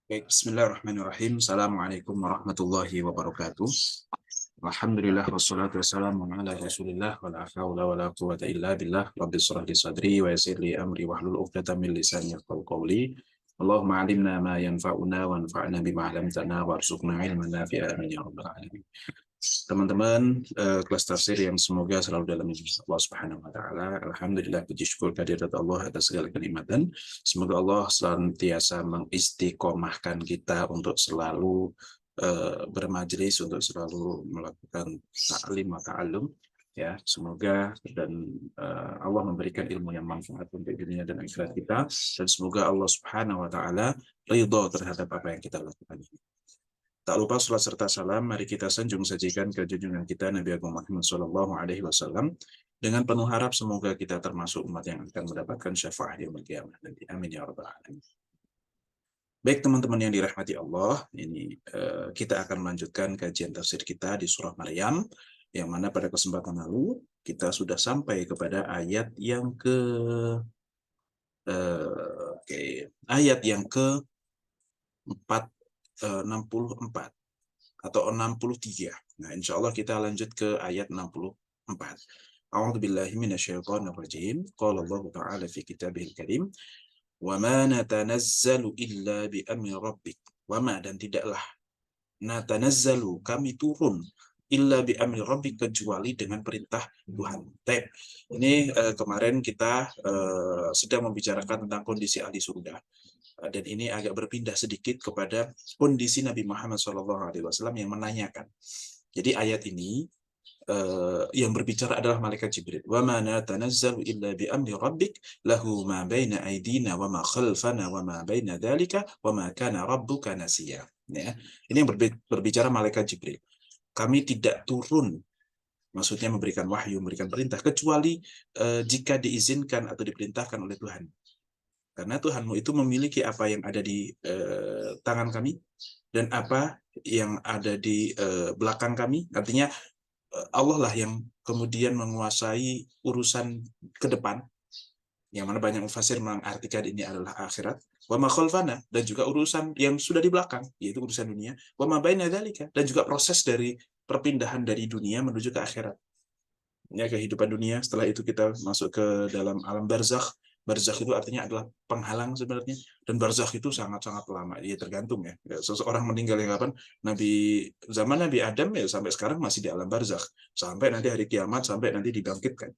Baik, bismillahirrahmanirrahim. Assalamualaikum warahmatullahi wabarakatuh. Alhamdulillah wassalatu wassalamu ala Rasulillah wa la haula wa la quwwata illa billah. Rabbi shrah li sadri wa yassir li amri wahlul 'uqdatam min lisani yafqahu qawli. Allahumma 'allimna ma yanfa'una wanfa'na bima 'allamtana warzuqna ilman nafi'an ya rabbal alamin. Teman-teman, kelas tafsir yang semoga selalu dalam lindungan Allah Subhanahu wa taala. Alhamdulillah, puji syukur kehadirat Allah atas segala kenikmatan. Semoga Allah senantiasa mengistiqomahkan kita untuk selalu bermajelis, untuk selalu melakukan ta'lim wa ta'allum, ya. Semoga dan Allah memberikan ilmu yang manfaat untuk dunia dan akhirat kita, dan semoga Allah Subhanahu wa taala ridha terhadap apa yang kita lakukan ini. Tak lupa salat serta salam, mari kita sanjung sajikan ke junjungan kita Nabi Agung Muhammad SAW dengan penuh harap semoga kita termasuk umat yang akan mendapatkan syafaat yaumil qiyamah nanti. Amin ya rabbal alamin. Baik teman-teman yang dirahmati Allah, ini kita akan melanjutkan kajian tafsir kita di surah Maryam, yang mana pada kesempatan lalu kita sudah sampai kepada ayat yang ayat yang ke 64 atau 63. Nah, insya Allah kita lanjut ke ayat 64. A'udzubillahi minasyaitonirrajim. Qala Allah Ta'ala fi kitabihil karim, "Wa ma natanazzalu illa bi amri rabbik." Wa ma, dan tidaklah, natanazzalu, kami turun, illa bi amri rabbik, kecuali dengan perintah Tuhan. Ini kemarin kita sedang membicarakan tentang kondisi ahli surga. Dan ini agak berpindah sedikit kepada kondisi Nabi Muhammad SAW yang menanyakan. Jadi ayat ini yang berbicara adalah malaikat Jibril. Wa ma natanazzalu illa bi amri rabbik lahu ma baina aydina wa ma khalfana wa ma baina dzalika wa ma kana rabbuka nasiya. Ya. Ini yang berbicara malaikat Jibril. Kami tidak turun, maksudnya memberikan wahyu, memberikan perintah, kecuali jika diizinkan atau diperintahkan oleh Tuhan. Karena Tuhanmu itu memiliki apa yang ada di tangan kami dan apa yang ada di belakang kami. Artinya Allah lah yang kemudian menguasai urusan ke depan, yang mana banyak mufassir mengartikan ini adalah akhirat. Wa ma khalfana, dan juga urusan yang sudah di belakang, yaitu urusan dunia. Wa ma baina dzalika, dan juga proses dari perpindahan dari dunia menuju ke akhirat. Ya, kehidupan dunia, setelah itu kita masuk ke dalam alam barzakh. Barzakh itu artinya adalah penghalang sebenarnya, dan barzakh itu sangat-sangat lama, dia tergantung ya. Seseorang meninggal yang kapan, zaman Nabi Adam ya sampai sekarang masih di alam barzakh, sampai nanti hari kiamat, sampai nanti dibangkitkan.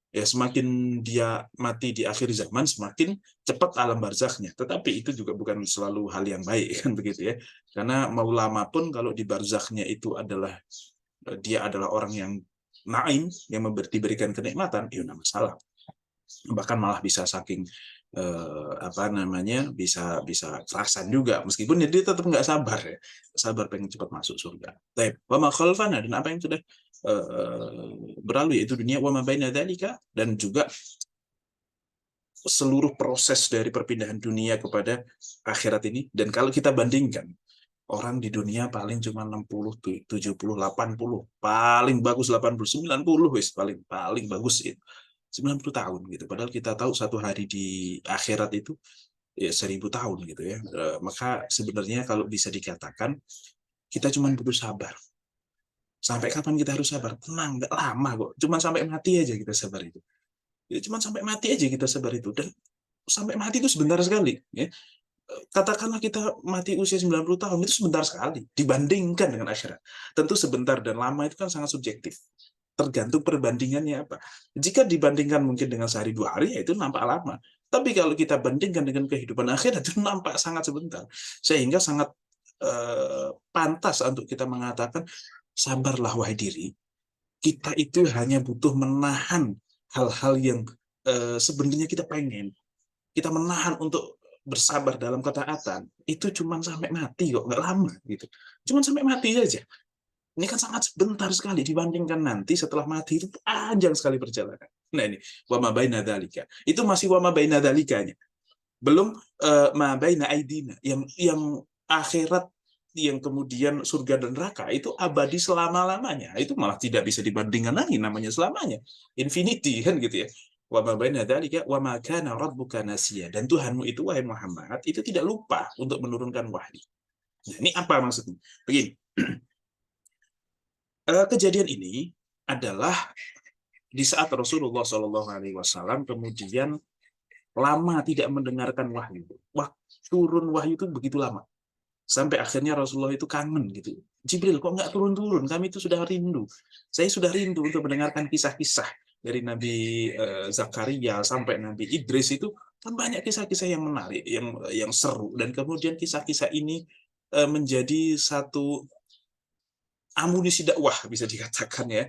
Ya, semakin dia mati di akhir zaman, semakin cepat alam barzakhnya. Tetapi itu juga bukan selalu hal yang baik, kan begitu ya. Karena mau lama pun kalau di barzakhnya itu adalah dia adalah orang yang naim, yang diberikan kenikmatan, itu tidak masalah. Bahkan malah bisa saking bisa kerasan juga, meskipun dia tetap nggak sabar ya, sabar pengen cepat masuk surga. Wa ma khalfana, dan apa yang sudah berlalu, yaitu dunia, wa ma baina dzalika, dan juga seluruh proses dari perpindahan dunia kepada akhirat ini. Dan kalau kita bandingkan, orang di dunia paling cuma 60, 70, 80, paling bagus 80, 90 wis paling bagus itu 90 tahun gitu. Padahal kita tahu satu hari di akhirat itu ya 1000 tahun gitu ya. Maka sebenarnya kalau bisa dikatakan kita cuma butuh sabar. Sampai kapan kita harus sabar? Tenang, nggak lama kok. Cuma sampai mati aja kita sabar itu. Ya, cuma sampai mati aja kita sabar itu. Dan sampai mati itu sebentar sekali ya. Katakanlah kita mati usia 90 tahun, itu sebentar sekali dibandingkan dengan akhirat. Tentu sebentar dan lama itu kan sangat subjektif. Tergantung perbandingannya apa. Jika dibandingkan mungkin dengan sehari 2 hari, ya itu nampak lama. Tapi kalau kita bandingkan dengan kehidupan akhirat, itu nampak sangat sebentar. Sehingga sangat pantas untuk kita mengatakan, sabarlah wahai diri. Kita itu hanya butuh menahan hal-hal yang sebenarnya kita pengen. Kita menahan untuk bersabar dalam ketaatan, itu cuma sampai mati kok, nggak lama gitu. Cuma sampai mati saja. Ini kan sangat sebentar sekali dibandingkan nanti setelah mati, itu panjang sekali perjalanan. Nah ini, wa ma baina dzalika. Itu masih wa ma baina dzalikanya. Belum ma baina aidina, yang akhirat, yang kemudian surga dan neraka itu abadi selama-lamanya. Itu malah tidak bisa dibandingkan lagi, namanya selamanya. Infinity kan gitu ya. Wa ma baina dzalika wa ma kana rabbuka nasiya. Dan Tuhanmu itu, wahai Muhammad, itu tidak lupa untuk menurunkan wahyu. Nah, ini apa maksudnya? Begini, kejadian ini adalah di saat Rasulullah SAW kemudian lama tidak mendengarkan wahyu. Turun wahyu itu begitu lama. Sampai akhirnya Rasulullah itu kangen gitu. Jibril, kok nggak turun-turun? Kami itu sudah rindu. Saya sudah rindu untuk mendengarkan kisah-kisah dari Nabi Zakaria sampai Nabi Idris itu kan banyak kisah-kisah yang menarik, yang seru. Dan kemudian kisah-kisah ini menjadi satu amunisi dakwah bisa dikatakan ya,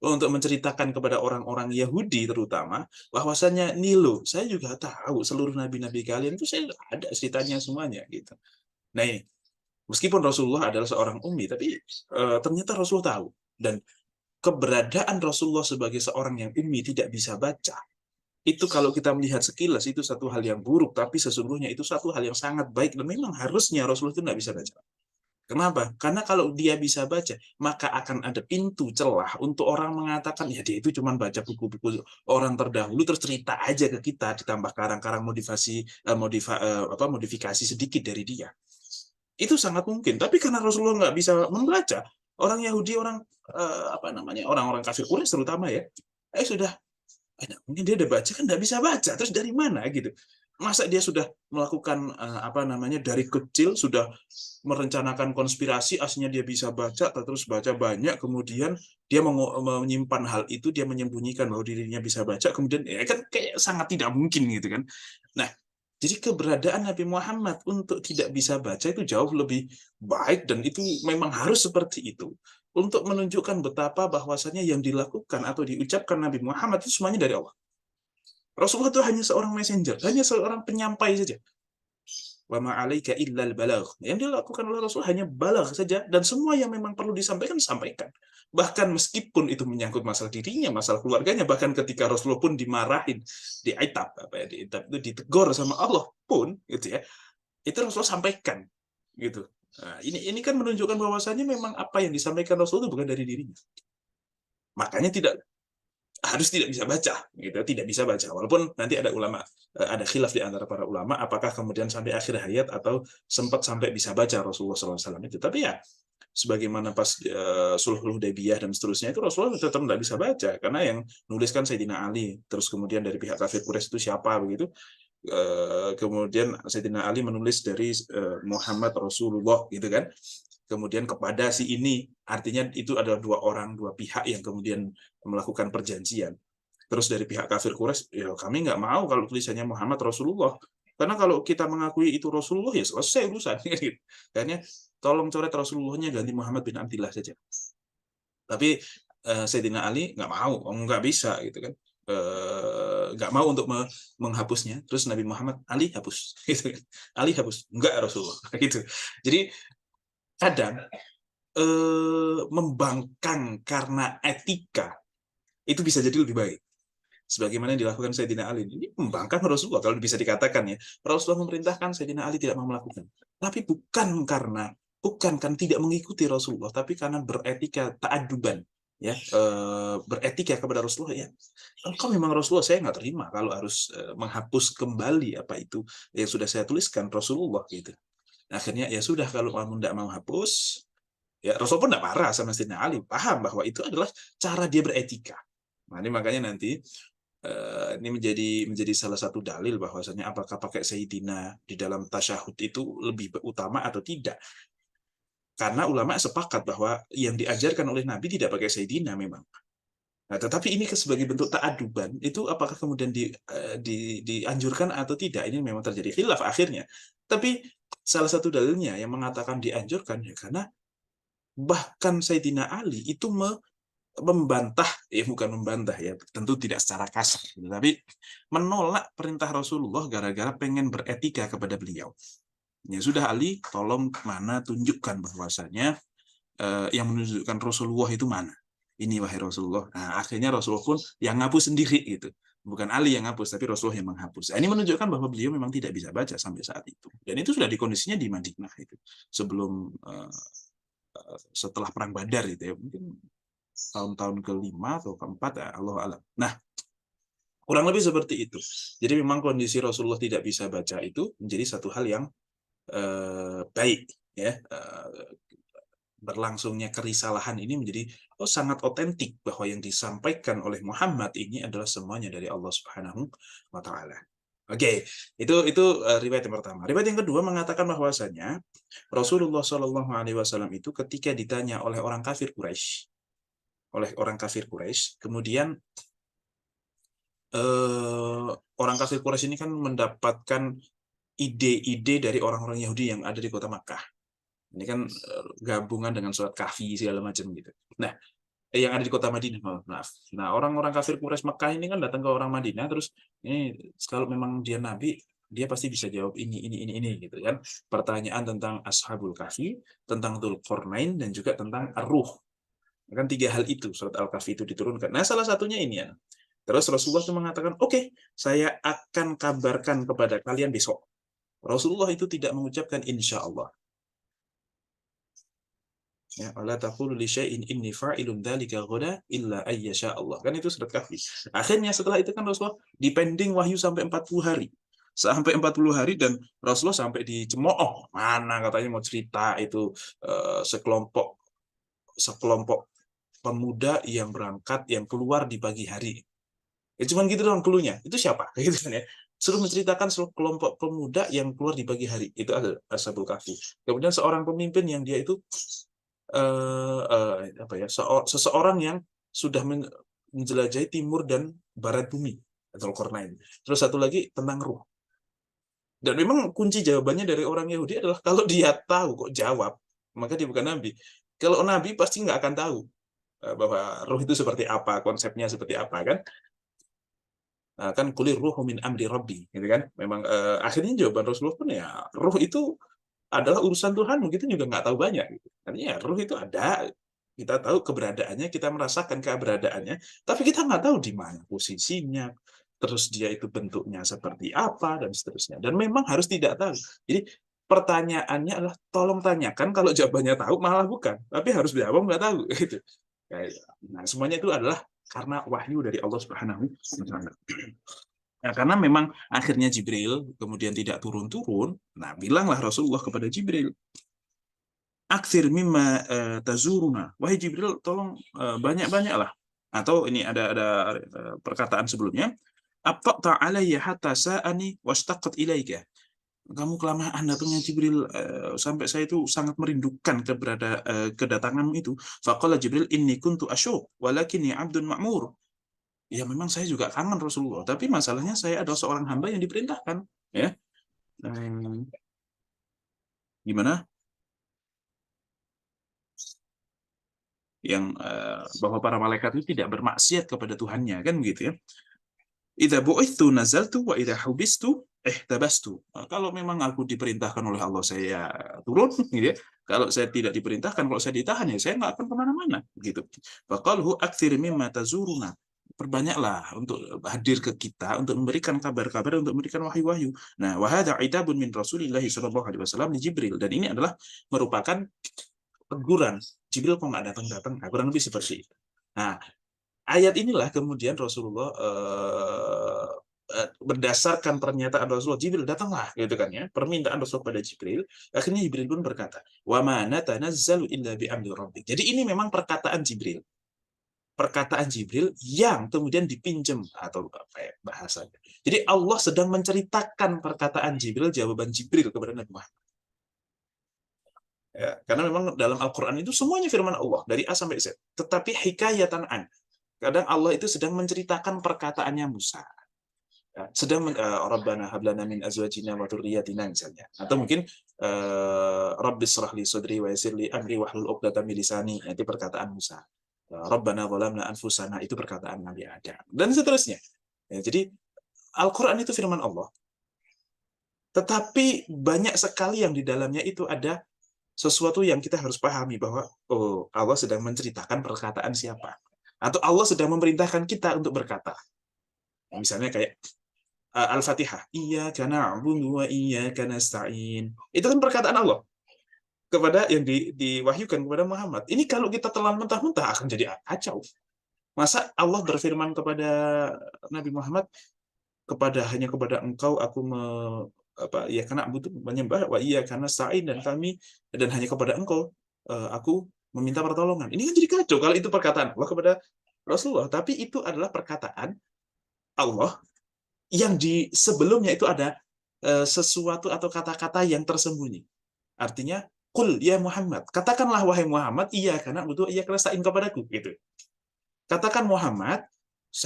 untuk menceritakan kepada orang-orang Yahudi terutama bahwasanya nih loh, saya juga tahu seluruh nabi-nabi kalian itu saya ada ceritanya semuanya gitu. Nah, meskipun Rasulullah adalah seorang ummi, tapi ternyata Rasulullah tahu. Dan keberadaan Rasulullah sebagai seorang yang ummi tidak bisa baca, itu kalau kita melihat sekilas itu satu hal yang buruk, tapi sesungguhnya itu satu hal yang sangat baik dan memang harusnya Rasulullah itu nggak bisa baca. Kenapa? Karena kalau dia bisa baca, maka akan ada pintu celah untuk orang mengatakan, ya dia itu cuma baca buku-buku orang terdahulu, terus cerita aja ke kita, ditambah karang-karang modifikasi sedikit dari dia. Itu sangat mungkin. Tapi karena Rasulullah nggak bisa membaca, orang Yahudi, orang-orang kafir Quraisy terutama ya, sudah, mungkin dia udah baca kan nggak bisa baca, terus dari mana gitu? Masa dia sudah melakukan dari kecil sudah merencanakan konspirasi, aslinya dia bisa baca, terus baca banyak, kemudian dia menyimpan hal itu, dia menyembunyikan bahwa dirinya bisa baca, kemudian ya kan kayak sangat tidak mungkin gitu kan. Nah, jadi keberadaan Nabi Muhammad untuk tidak bisa baca itu jauh lebih baik, dan itu memang harus seperti itu untuk menunjukkan betapa bahwasannya yang dilakukan atau diucapkan Nabi Muhammad itu semuanya dari Allah. Rasulullah itu hanya seorang messenger, hanya seorang penyampai saja. Wa ma 'alaika illal balagh. Yang dilakukan oleh Rasul hanya balagh saja, dan semua yang memang perlu disampaikan disampaikan. Bahkan meskipun itu menyangkut masalah dirinya, masalah keluarganya, bahkan ketika Rasulullah pun dimarahin, diitab, diitab itu ditegur sama Allah pun gitu ya. Itu Rasulullah sampaikan gitu. Nah, ini kan menunjukkan bahwasannya memang apa yang disampaikan Rasul itu bukan dari dirinya. Makanya harus tidak bisa baca gitu, tidak bisa baca, walaupun nanti ada khilaf di antara para ulama apakah kemudian sampai akhir hayat atau sempat sampai bisa baca Rasulullah SAW itu. Tapi ya sebagaimana pas Sulhul Hudaybiyah dan seterusnya itu Rasulullah tetap tidak bisa baca, karena yang nuliskan Sayyidina Ali, terus kemudian dari pihak kafir Quraisy itu siapa begitu, kemudian Sayyidina Ali menulis dari Muhammad Rasulullah gitu kan, kemudian kepada si ini, artinya itu adalah dua pihak yang kemudian melakukan perjanjian. Terus dari pihak kafir Quraisy, ya kami nggak mau kalau tulisannya Muhammad Rasulullah, karena kalau kita mengakui itu Rasulullah ya selesai urusan. Karena tolong coret Rasulullahnya, ganti Muhammad bin Abdillah saja. Tapi Sayyidina Ali nggak mau, nggak bisa gitu kan, nggak mau untuk menghapusnya. Terus Nabi Muhammad, Ali hapus, gitu kan. Ali hapus, nggak Rasulullah, gitu. Jadi kadang membangkang karena etika itu bisa jadi lebih baik. Sebagaimana yang dilakukan Sayyidina Ali. Ini membangkang Rasulullah, kalau bisa dikatakan ya. Rasulullah memerintahkan, Sayyidina Ali tidak mau melakukan. Tapi bukan kan tidak mengikuti Rasulullah, tapi karena beretika ta'aduban. Ya, beretika kepada Rasulullah ya. Engkau memang Rasulullah, saya nggak terima kalau harus menghapus kembali apa itu yang sudah saya tuliskan Rasulullah gitu. Akhirnya ya sudah, kalau kamu tidak mau hapus, ya Rasul pun tidak marah sama Sayyidina Ali, paham bahwa itu adalah cara dia beretika. Nah, ini makanya nanti ini menjadi salah satu dalil bahwasanya apakah pakai Sayyidina di dalam tasyahud itu lebih utama atau tidak. Karena ulama sepakat bahwa yang diajarkan oleh Nabi tidak pakai Sayyidina memang. Nah, tetapi ini sebagai bentuk ta'aduban, itu apakah kemudian dianjurkan atau tidak, ini memang terjadi khilaf akhirnya. Tapi salah satu dalilnya yang mengatakan dianjurkan ya karena bahkan Sayyidina Ali itu membantah, bukan membantah ya, tentu tidak secara kasar, tapi menolak perintah Rasulullah gara-gara pengen beretika kepada beliau. Ya sudah Ali, tolong mana tunjukkan bahwasanya yang menunjukkan Rasulullah itu mana. Ini wahai Rasulullah. Nah, akhirnya Rasulullah pun yang ngapus sendiri gitu. Bukan Ali yang ngapus, tapi Rasulullah yang menghapus. Nah, ini menunjukkan bahwa beliau memang tidak bisa baca sampai saat itu. Dan itu sudah di kondisinya di Madinah itu. Sebelum setelah perang Badar itu ya, mungkin tahun-tahun ke-5 atau ke-4 ya, Allah alam. Nah, Kurang lebih seperti itu. Jadi memang kondisi Rasulullah tidak bisa baca itu menjadi satu hal yang baik, ya. Berlangsungnya kerisalahan ini menjadi sangat otentik bahwa yang disampaikan oleh Muhammad ini adalah semuanya dari Allah Subhanahu wa taala. Oke, itu riwayat yang pertama. Riwayat yang kedua mengatakan bahwasanya Rasulullah Shallallahu alaihi wasallam itu ketika ditanya oleh orang kafir Quraisy, kemudian orang kafir Quraisy ini kan mendapatkan ide-ide dari orang-orang Yahudi yang ada di kota Makkah. Ini kan gabungan dengan surat Kahfi segala macam gitu. Nah, yang ada di kota Madinah, maaf. Nah, orang-orang kafir Quraisy Makkah ini kan datang ke orang Madinah, terus ini kalau memang dia nabi, dia pasti bisa jawab ini gitu kan. Pertanyaan tentang Ashabul Kahfi, tentang Dzulqarnain, dan juga tentang Ar-Ruh. Kan tiga hal itu surat Al-Kahfi itu diturunkan. Nah, salah satunya ini ya. Terus Rasulullah itu mengatakan, oke, saya akan kabarkan kepada kalian besok. Rasulullah itu tidak mengucapkan insya Allah. Ya, wala taqulu li syai'in inni fa'ilun dzalika ghadan illa ayyasha Allah. Kan itu surat Kahfi. Akhirnya setelah itu kan Rasulullah dipending wahyu sampai 40 hari. Sampai 40 hari dan Rasulullah sampai dicemooh. Mana katanya mau cerita itu sekelompok pemuda yang berangkat yang keluar di pagi hari. Ya cuman gitu doang cluenya. Itu siapa? Gitu kan ya. Suruh menceritakan kelompok pemuda yang keluar di pagi hari. Itu ada Ashabul Kahfi. Kemudian seorang pemimpin yang dia itu seseorang yang sudah menjelajahi timur dan barat bumi, Dzulqarnain. Terus satu lagi tentang ruh. Dan memang kunci jawabannya dari orang Yahudi adalah kalau dia tahu kok jawab, maka dia bukan nabi. Kalau nabi pasti nggak akan tahu bahwa ruh itu seperti apa, konsepnya seperti apa kan. Nah, kan kulir ruh min amri rabbi, gitu kan. Memang akhirnya jawaban Rasulullah pun ya ruh itu adalah urusan Tuhan, kita juga nggak tahu banyak. Gitu. Artinya ruh itu ada, kita tahu keberadaannya, kita merasakan keberadaannya, tapi kita nggak tahu di mana posisinya, terus dia itu bentuknya seperti apa, dan seterusnya. Dan memang harus tidak tahu. Jadi pertanyaannya adalah tolong tanyakan, kalau jawabannya tahu malah bukan, tapi harus jawab nggak tahu. Gitu. Nah, semuanya itu adalah karena wahyu dari Allah Subhanahu wa Ta'ala. Nah, karena memang akhirnya Jibril kemudian tidak turun-turun, nah bilanglah Rasulullah kepada Jibril, aktsir mimma tazuruna. Wahai Jibril, tolong banyak-banyaklah. Atau ini ada perkataan sebelumnya, abta'ta alayya hatta sa'ani washtaqat ilaika. Kamu kelamaan datangnya Jibril sampai saya itu sangat merindukan kedatanganmu itu. Faqala Jibril inni kuntu asyuq walakinni 'abdun ma'mur. Ya memang saya juga kangen Rasulullah, tapi masalahnya saya adalah seorang hamba yang diperintahkan, ya. Gimana? Yang bahwa para malaikat itu tidak bermaksiat kepada Tuhannya, kan begitu ya. Idza bu'itsu nazaltu wa idza hubistu ihtabastu. Kalau memang aku diperintahkan oleh Allah saya turun, gitu ya. Kalau saya tidak diperintahkan, kalau saya ditahan ya saya nggak akan kemana-mana, gitu. Faqalhu aktsir mimma tazuruna. Perbanyaklah untuk hadir ke kita, untuk memberikan kabar-kabar, untuk memberikan wahyu-wahyu. Nah, wa hadza itabun min Rasulillah sallallahu alaihi wasallam li Jibril, dan ini adalah merupakan teguran. Jibril kok nggak datang-datang? Nah, kurang lebih seperti itu. Nah, ayat inilah kemudian Rasulullah berdasarkan pernyataan Rasulullah, Jibril datanglah, gitu kan ya, permintaan Rasul pada Jibril. Akhirnya Jibril pun berkata, wa ma natanazzalu illa bi amri rabbik. Jadi ini memang perkataan Jibril yang kemudian dipinjam, atau apa ya bahasanya. Jadi Allah sedang menceritakan perkataan Jibril, jawaban Jibril kepada Nabi Muhammad. Ya, karena memang dalam Al-Quran itu semuanya firman Allah dari A sampai Z. Tetapi hikayatan an. Kadang Allah itu sedang menceritakan perkataannya Musa. Ya, sedang Rabbana hablana min azwajina wa dzurriyyatina misalnya. Atau mungkin Rabbis shrah li sadri wa yassir li amri wahlul 'uqdatam min lisani. Itu perkataan Musa. Rabbana zalamna anfusana, itu perkataan Nabi Adam. Dan seterusnya. Ya, jadi Al-Quran itu firman Allah. Tetapi banyak sekali yang di dalamnya itu ada sesuatu yang kita harus pahami, bahwa Allah sedang menceritakan perkataan siapa, atau Allah sedang memerintahkan kita untuk berkata. Misalnya kayak Al-Fatihah, iyyaka na'budu wa iyyaka nasta'in. Itu kan perkataan Allah kepada yang diwahyukan kepada Muhammad. Ini kalau kita telan mentah-mentah akan jadi kacau. Masa Allah berfirman kepada Nabi Muhammad, hanya kepada engkau aku ya karena butuh menyembah, wa iya karena sa'in, dan hanya kepada engkau aku meminta pertolongan. Ini kan jadi kacau kalau itu perkataan Allah kepada Rasulullah, tapi itu adalah perkataan Allah yang di sebelumnya itu ada sesuatu atau kata-kata yang tersembunyi. Artinya, Qul ya Muhammad, katakanlah wahai Muhammad, iya karena butuh, iya karena sa'in kepadaku, gitu. Katakan Muhammad,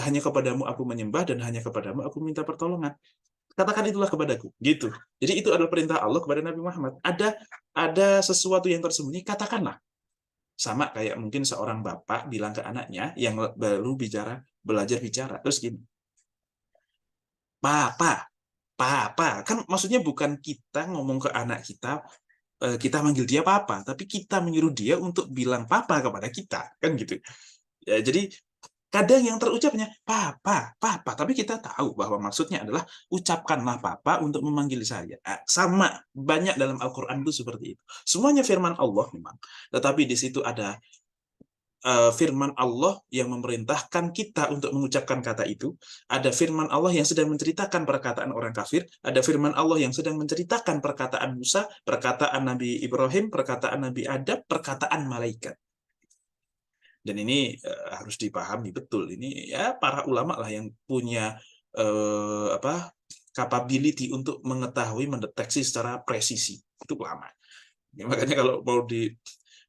hanya kepadamu aku menyembah dan hanya kepadamu aku minta pertolongan. Katakan itulah kepadaku, gitu. Jadi itu adalah perintah Allah kepada Nabi Muhammad. Ada sesuatu yang tersembunyi, katakanlah. Sama kayak mungkin seorang bapak bilang ke anaknya yang baru belajar bicara, terus gini, papa, papa, kan maksudnya bukan kita ngomong ke anak kita manggil dia papa, tapi kita menyuruh dia untuk bilang papa kepada kita, kan gitu. Ya, jadi kadang yang terucapnya papa, papa, tapi kita tahu bahwa maksudnya adalah ucapkanlah papa untuk memanggil saya. Sama banyak dalam Al-Qur'an itu seperti itu. Semuanya firman Allah memang. Tetapi di situ ada firman Allah yang memerintahkan kita untuk mengucapkan kata itu, ada firman Allah yang sedang menceritakan perkataan orang kafir, ada firman Allah yang sedang menceritakan perkataan Musa, perkataan Nabi Ibrahim, perkataan Nabi Adam, perkataan malaikat. Dan ini harus dipahami betul. Ini ya para ulama lah yang punya capability untuk mengetahui, mendeteksi secara presisi. Itu ulama. Ya, makanya kalau mau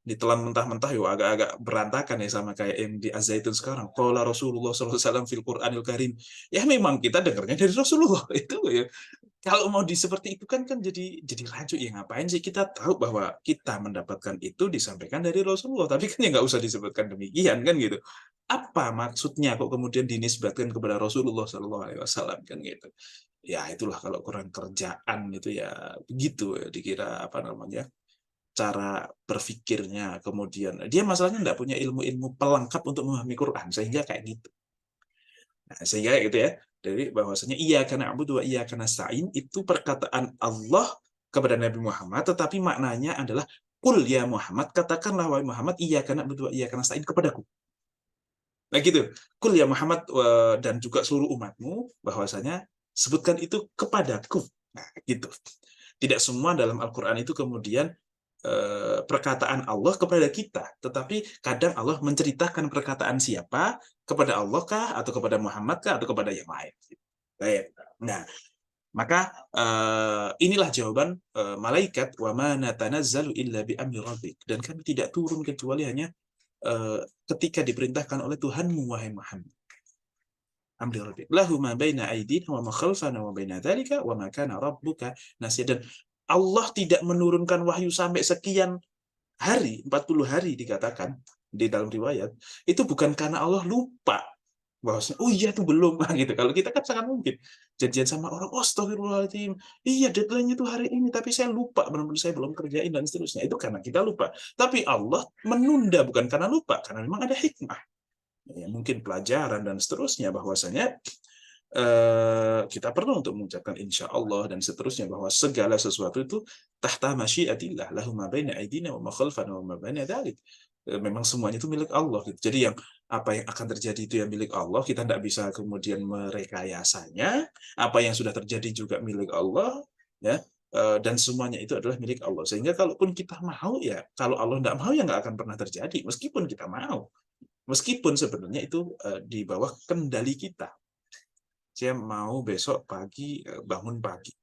ditelan mentah-mentah yo agak-agak berantakan ya, sama kayak yang di Az-Zaitun sekarang. Qala Rasulullah SAW fil Qur'anil Karim. Ya memang kita dengarnya dari Rasulullah itu ya. Kalau mau seperti itu kan jadi rancu ya, ngapain sih, kita tahu bahwa kita mendapatkan itu disampaikan dari Rasulullah, tapi kan ya nggak usah disebutkan demikian kan gitu. Apa maksudnya kok kemudian dinisbatkan kepada Rasulullah SAW kan gitu. Ya itulah kalau kurang kerjaan itu ya begitu ya, dikira apa namanya, cara berpikirnya, kemudian dia masalahnya nggak punya ilmu-ilmu pelengkap untuk memahami Quran sehingga kayak gitu. Nah, sehingga gitu ya, dari bahwasanya iya karena abudu wa iya karena sa'in itu perkataan Allah kepada Nabi Muhammad, tetapi maknanya adalah Qul ya Muhammad, katakanlah wahai Muhammad, iya karena abudu wa iya karena sa'in kepadaku. Nah gitu, Qul ya Muhammad dan juga seluruh umatmu, bahwasanya sebutkan itu kepadaku. Nah gitu. Tidak semua dalam Al-Quran itu kemudian perkataan Allah kepada kita, tetapi kadang Allah menceritakan perkataan siapa, kepada Allah kah, atau kepada Muhammad kah, atau kepada yang lain. Baik. Nah, maka inilah jawaban malaikat, wa ma natanazzalu illa bi amri rabbik, dan kami tidak turun kecuali hanya ketika diperintahkan oleh Tuhanmu wahai Muhammad. Amri rabbik lahu ma baina aydina wa ma khalfana wa baina dzalika wa ma kana rabbuka nasiya. Dan Allah tidak menurunkan wahyu sampai sekian hari, 40 hari dikatakan di dalam riwayat, itu bukan karena Allah lupa bahwasanya oh iya itu belum gitu. Kalau kita kan sangat mungkin janjian sama orang, oh astagfirullahaladzim, iya deadline-nya itu hari ini tapi saya lupa, benar-benar saya belum kerjain dan seterusnya. Itu karena kita lupa. Tapi Allah menunda bukan karena lupa, karena memang ada hikmah. Ya, mungkin pelajaran dan seterusnya, bahwasanya kita perlu untuk mengucapkan insya Allah dan seterusnya, bahwa segala sesuatu itu tahta masyiatillah, lahu ma baina aydina wa ma khalfana wa ma baina dzalik. Memang semuanya itu milik Allah gitu. Jadi yang apa yang akan terjadi itu yang milik Allah, kita tidak bisa kemudian merekayasanya. Apa yang sudah terjadi juga milik Allah, ya. Dan semuanya itu adalah milik Allah. Sehingga kalaupun kita mau, ya kalau Allah tidak mau ya nggak akan pernah terjadi, meskipun kita mau. Meskipun sebenarnya itu di bawah kendali kita. Saya mau besok pagi bangun pagi.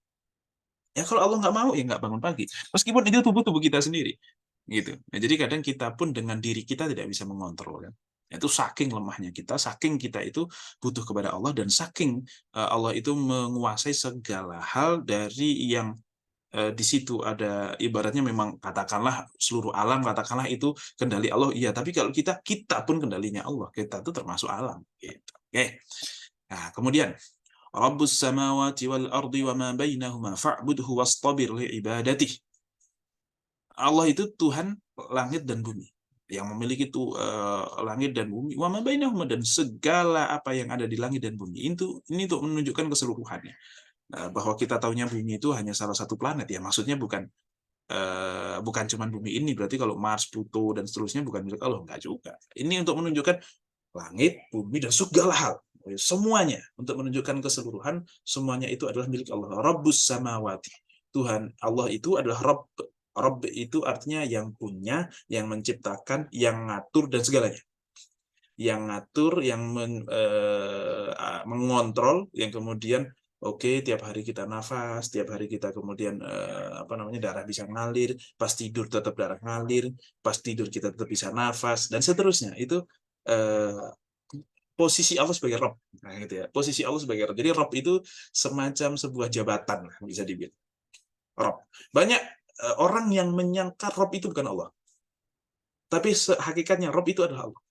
Ya kalau Allah nggak mau ya nggak bangun pagi. Meskipun itu tubuh kita sendiri, gitu. Nah, jadi kadang kita pun dengan diri kita tidak bisa mengontrol kan. Itu saking lemahnya kita, saking kita itu butuh kepada Allah, dan saking Allah itu menguasai segala hal dari yang di situ ada ibaratnya, memang katakanlah seluruh alam, katakanlah itu kendali Allah, iya. Tapi kalau kita pun kendalinya Allah, kita itu termasuk alam. Gitu. Oke. Nah, kemudian Rabbus samawati wal ardi wa ma bainahuma fa'budhu wastabir li'ibadatihi. Allah itu Tuhan langit dan bumi, yang memiliki langit dan bumi, wa ma bainahuma, dan segala apa yang ada di langit dan bumi. Ini untuk menunjukkan keseluruhannya. Bahwa kita tahunya bumi itu hanya salah satu planet, ya maksudnya bukan cuma bumi ini, berarti kalau Mars, Pluto dan seterusnya bukan milik Allah, enggak juga. Ini untuk menunjukkan Langit, bumi, dan segala hal. Semuanya, untuk menunjukkan keseluruhan, semuanya itu adalah milik Allah. Rabbus samawati. Tuhan, Allah itu adalah Rabb. Rabb itu artinya yang punya, yang menciptakan, yang ngatur, dan segalanya. Yang ngatur, yang mengontrol, yang kemudian oke, tiap hari kita nafas, tiap hari kita kemudian darah bisa ngalir, pas tidur tetap darah ngalir, pas tidur kita tetap bisa nafas, dan seterusnya. Itu eh, posisi Allah sebagai Rob. Nah, gitu ya. Posisi Allah sebagai Rob. Jadi Rob itu semacam sebuah jabatan, bisa dibilang. Rob. Banyak orang yang menyangka Rob itu bukan Allah. Tapi hakikatnya Rob itu adalah Allah.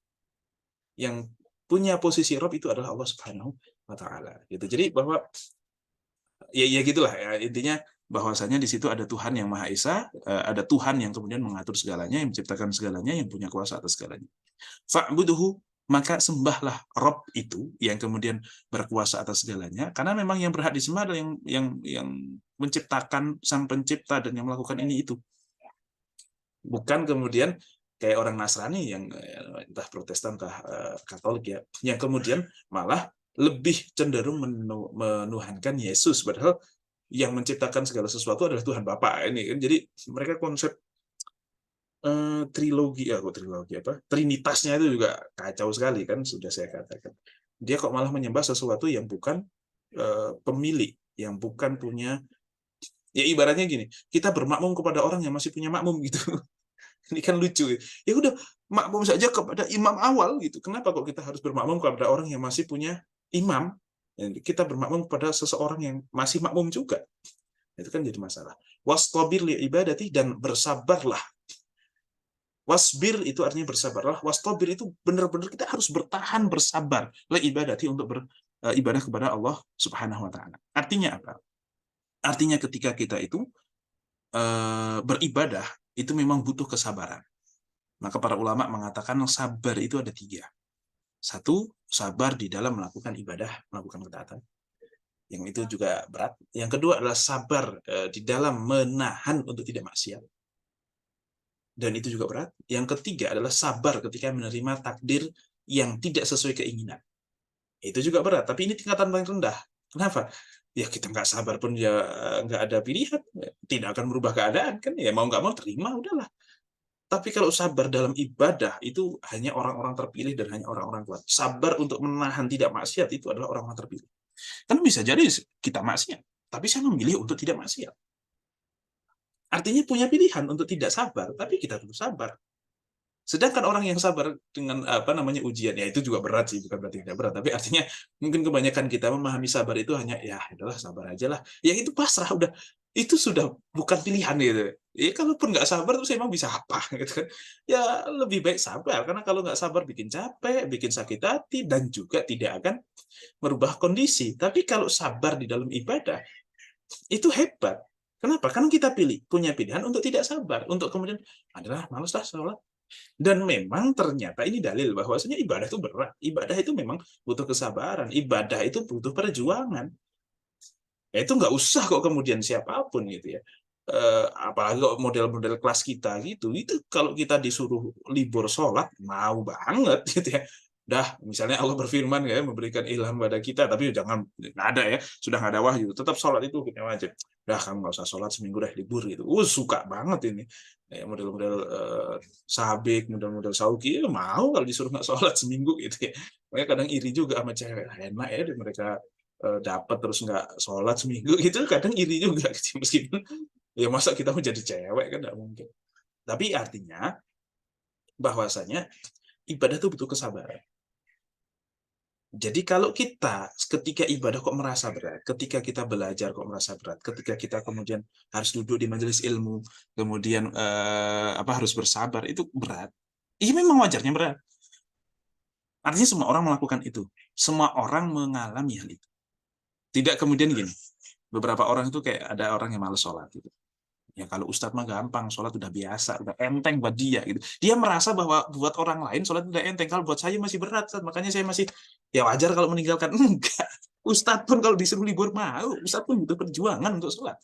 Yang punya posisi Rob itu adalah Allah Subhanahu wa Ta'ala. Gitu. Jadi bahwa ya gitulah ya, intinya bahwasanya di situ ada Tuhan yang Maha Esa, ada Tuhan yang kemudian mengatur segalanya, yang menciptakan segalanya, yang punya kuasa atas segalanya. Fa'buduhu, maka sembahlah Rob itu yang kemudian berkuasa atas segalanya, karena memang yang berhak disembah adalah yang menciptakan, sang pencipta, dan yang melakukan ini itu. Bukan kemudian kayak orang Nasrani yang entah Protestan entah Katolik ya, yang kemudian malah lebih cenderung menuhankan Yesus, padahal yang menciptakan segala sesuatu adalah Tuhan Bapa ini kan. Jadi mereka konsep trilogi trinitasnya itu juga kacau sekali kan, sudah saya katakan. Dia kok malah menyembah sesuatu yang bukan pemilik, yang bukan punya. Ya ibaratnya gini, kita bermakmum kepada orang yang masih punya makmum gitu. Ini kan lucu ya. Udah makmum saja kepada imam awal gitu. Kenapa kok kita harus bermakmum kepada orang yang masih punya imam? Kita bermakmum kepada seseorang yang masih makmum juga. Itu kan jadi masalah. Wastabir li ibadati, dan bersabarlah. Wasbir itu artinya bersabarlah. Wastabir itu benar-benar kita harus bertahan, bersabar li ibadati, untuk beribadah kepada Allah Subhanahu wa Ta'ala. Artinya apa? Artinya ketika kita itu beribadah, itu memang butuh kesabaran. Maka para ulama mengatakan sabar itu ada 3. 1, sabar di dalam melakukan ibadah, melakukan ketaatan. Yang itu juga berat. Yang kedua adalah sabar di dalam menahan untuk tidak maksiat. Dan itu juga berat. Yang ketiga adalah sabar ketika menerima takdir yang tidak sesuai keinginan. Itu juga berat. Tapi ini tingkatan paling rendah. Kenapa? Ya kita nggak sabar pun ya nggak ada pilihan. Tidak akan berubah keadaan kan. Ya mau nggak mau terima, udahlah. Tapi kalau sabar dalam ibadah itu hanya orang-orang terpilih dan hanya orang-orang kuat. Sabar untuk menahan tidak maksiat itu adalah orang-orang terpilih. Kan bisa jadi kita maksiat, tapi saya memilih untuk tidak maksiat. Artinya punya pilihan untuk tidak sabar, tapi kita tetap sabar. Sedangkan orang yang sabar dengan ujian, ya itu juga berat sih, bukan berarti tidak berat, tapi artinya mungkin kebanyakan kita memahami sabar itu hanya ya adalah sabar aja lah. Ya itu pasrah, udah itu sudah bukan pilihan gitu. Ya kalaupun nggak sabar terus emang bisa apa gitu kan. Ya lebih baik sabar, karena kalau nggak sabar bikin capek, bikin sakit hati, dan juga tidak akan merubah kondisi. Tapi kalau sabar di dalam ibadah itu hebat. Kenapa? Karena kita punya pilihan untuk tidak sabar, untuk kemudian adalah malaslah sholat. Dan memang ternyata ini dalil bahwasanya ibadah itu berat. Ibadah itu memang butuh kesabaran. Ibadah itu butuh perjuangan. Ya itu nggak usah kok kemudian siapapun gitu ya. Apalagi kok model-model kelas kita gitu. Itu kalau kita disuruh libur sholat, mau banget gitu ya. Dah, misalnya Allah berfirman ya, memberikan ilham pada kita, tapi jangan, nggak ada ya, sudah nggak ada wahyu, tetap sholat itu kita wajib. Dah, kamu nggak usah sholat seminggu deh, libur gitu. Suka banget ini. Model-model sabik, model-model sauki, mau kalau disuruh nggak sholat seminggu gitu ya. Makanya kadang iri juga sama cewek. Enak ya mereka dapat terus nggak sholat seminggu gitu, kadang iri juga gitu. Meskipun ya masa kita mau jadi cewek kan nggak mungkin. Tapi artinya bahwasanya ibadah itu butuh kesabaran. Jadi kalau kita ketika ibadah kok merasa berat, ketika kita belajar kok merasa berat, ketika kita kemudian harus duduk di majelis ilmu, kemudian harus bersabar, itu berat. Iya memang wajarnya berat. Artinya semua orang melakukan itu. Semua orang mengalami hal itu. Tidak kemudian gini, beberapa orang itu kayak ada orang yang malas sholat gitu. Ya kalau Ustadz mah gampang, sholat udah biasa, udah enteng buat dia gitu. Dia merasa bahwa buat orang lain sholat udah enteng, kalau buat saya masih berat, Ustadz. Makanya saya masih, ya wajar kalau meninggalkan. Enggak. Ustadz pun kalau disuruh libur mau, Ustadz pun butuh perjuangan untuk sholat.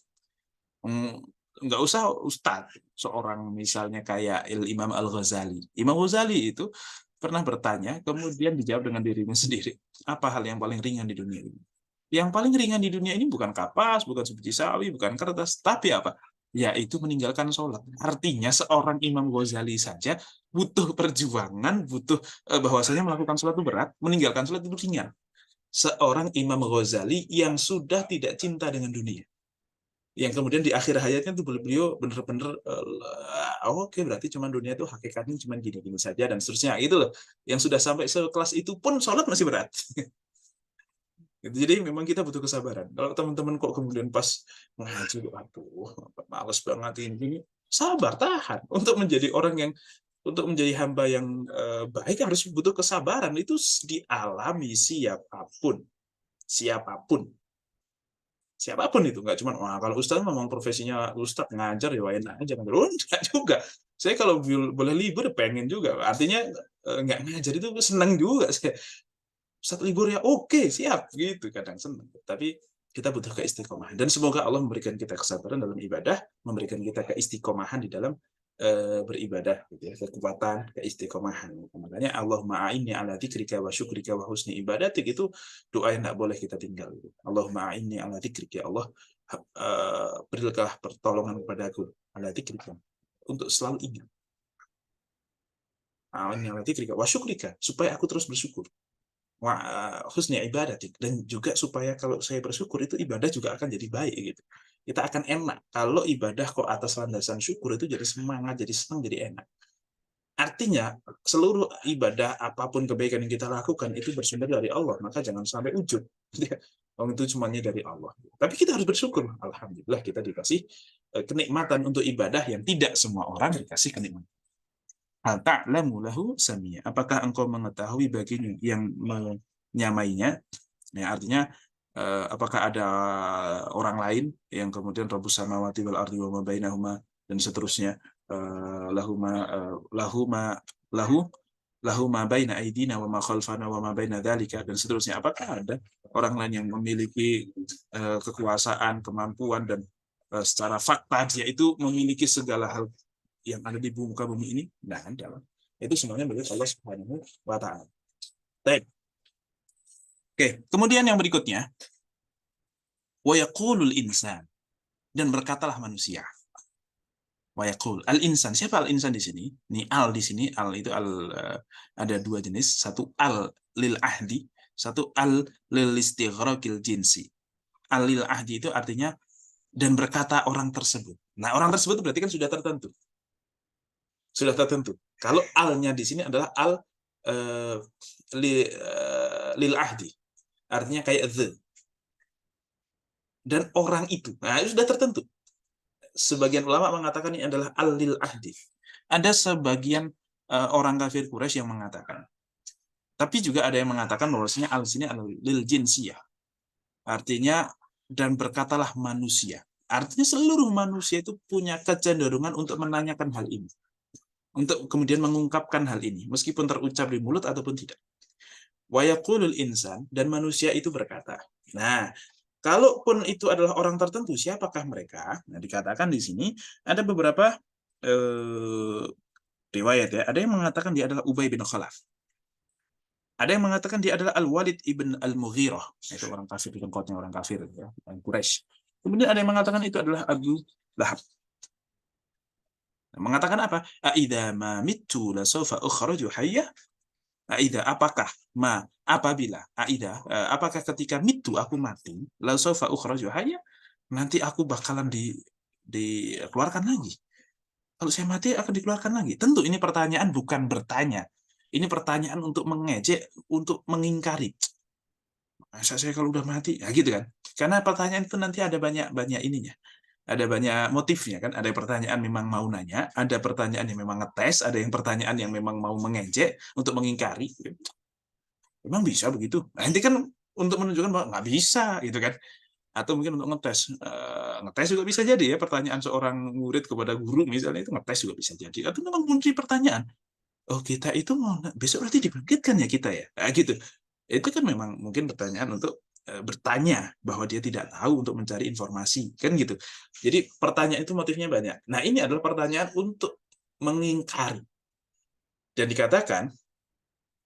Enggak usah Ustadz, seorang misalnya kayak Imam Al-Ghazali. Imam Ghazali itu pernah bertanya, kemudian dijawab dengan dirinya sendiri. Apa hal yang paling ringan di dunia ini? Yang paling ringan di dunia ini bukan kapas, bukan sebiji sawi, bukan kertas, tapi apa? Yaitu meninggalkan sholat. Artinya seorang Imam Ghazali saja butuh perjuangan, butuh bahwasanya melakukan sholat itu berat, meninggalkan sholat itu ringan. Seorang Imam Ghazali yang sudah tidak cinta dengan dunia, yang kemudian di akhir hayatnya tuh beliau bener-bener oke, berarti cuma dunia itu hakikatnya cuma gini-gini saja dan seterusnya itu loh. Yang sudah sampai sekelas itu pun sholat masih berat. Jadi memang kita butuh kesabaran. Kalau teman-teman kok kemudian pas ngaji, aduh, males banget ini, sabar, tahan. Untuk menjadi hamba yang baik harus butuh kesabaran. Itu dialami siapapun, siapapun, siapapun itu. Nggak cuma, wah kalau ustaz memang profesinya ustaz ngajar ya enak aja. Enggak juga. Saya kalau boleh libur pengen juga. Artinya nggak ngajar itu senang juga. Satu libur ya oke, siap gitu, kadang senang, tapi kita butuh keistiqomahan dan semoga Allah memberikan kita kesabaran dalam ibadah, memberikan kita keistiqomahan di dalam beribadah gitu ya, kekuatan keistiqomahan. Makanya Allahumma a'inni ala dzikrika wa syukrika wa husni ibadatik, itu doa yang tidak boleh kita tinggal gitu. Allahumma a'inni ala dzikrika, ya Allah berilah pertolongan kepadaku ala dzikrika, untuk selalu ingat, a'inni ala dzikrika wa syukrika, supaya aku terus bersyukur, husni ibadatik, dan juga supaya kalau saya bersyukur itu ibadah juga akan jadi baik gitu. Kita akan enak kalau ibadah kok atas landasan syukur, itu jadi semangat, jadi senang, jadi enak. Artinya seluruh ibadah apapun kebaikan yang kita lakukan itu bersumber dari Allah, maka jangan sampai ujub. Itu semuanya dari Allah. Tapi kita harus bersyukur. Alhamdulillah kita dikasih kenikmatan untuk ibadah yang tidak semua orang dikasih kenikmatan. Hal ta'lamu lahu samia. Apakah engkau mengetahui baginya yang menyamainya? Ya, artinya apakah ada orang lain yang kemudian Rabbus samawati wal ardi wa ma bainahuma dan seterusnya, lahu ma baina aidina wa ma khalfana wa ma baina dzalika dan seterusnya. Apakah ada orang lain yang memiliki kekuasaan, kemampuan, dan secara fakta dia itu memiliki segala hal yang ada di muka bumi ini? Nah, ada. Itu semuanya milik Allah Subhanahu wa taala. Baik. Oke, kemudian yang berikutnya, wa yaqulul insan, dan berkatalah manusia. Wa yaqul al-insan. Siapa al-insan di sini? Ini al di sini, al itu ada dua jenis, satu al lil ahdi, satu al lil istighraqil jinsi. Al lil ahdi itu artinya dan berkata orang tersebut. Nah, orang tersebut berarti kan sudah tertentu. Sudah tertentu. Kalau alnya di sini adalah al lil ahdi, artinya kayak the, dan orang itu. Nah, itu sudah tertentu. Sebagian ulama mengatakan ini adalah al lil ahdi. Ada sebagian orang kafir Quraisy yang mengatakan. Tapi juga ada yang mengatakan bahwasanya al sini al lil jinsiyah. Artinya dan berkatalah manusia. Artinya seluruh manusia itu punya kecenderungan untuk menanyakan hal ini, untuk kemudian mengungkapkan hal ini, meskipun terucap di mulut ataupun tidak. Wa yaqulul insan, dan manusia itu berkata. Nah, kalaupun itu adalah orang tertentu, siapakah mereka? Nah, dikatakan di sini ada beberapa riwayat ya. Ada yang mengatakan dia adalah Ubay bin Khalaf. Ada yang mengatakan dia adalah Al-Walid ibn Al-Mughirah. Itu orang kafir, pengikutnya orang kafir ya, orang Quraisy. Kemudian ada yang mengatakan itu adalah Abu Lahab. Mengatakan apa? Aidza ma mittu la sawfa ukhraju hayya. Aida, apakah apabila apakah ketika mitu aku mati, la sawfa ukhraju hayya, nanti aku bakalan dikeluarkan lagi. Kalau saya mati akan dikeluarkan lagi. Tentu ini pertanyaan bukan bertanya. Ini pertanyaan untuk mengejek, untuk mengingkari. Masa saya kalau udah mati? Ya gitu kan. Karena pertanyaan itu nanti ada banyak ininya. Ada banyak motifnya kan. Ada pertanyaan memang mau nanya, ada pertanyaan yang memang ngetes, ada yang pertanyaan yang memang mau mengejek untuk mengingkari. Memang bisa begitu. Nah, nanti kan untuk menunjukkan bahwa nggak bisa gitu kan. Atau mungkin untuk ngetes. Ngetes juga bisa jadi ya, pertanyaan seorang murid kepada guru misalnya itu ngetes juga bisa jadi. Atau memang muncul pertanyaan. Oh, kita itu mau besok berarti dibangkitkan ya kita ya. Nah, gitu. Itu kan memang mungkin pertanyaan untuk bertanya bahwa dia tidak tahu untuk mencari informasi kan gitu. Jadi pertanyaan itu motifnya banyak. Nah, ini adalah pertanyaan untuk mengingkari. Dan dikatakan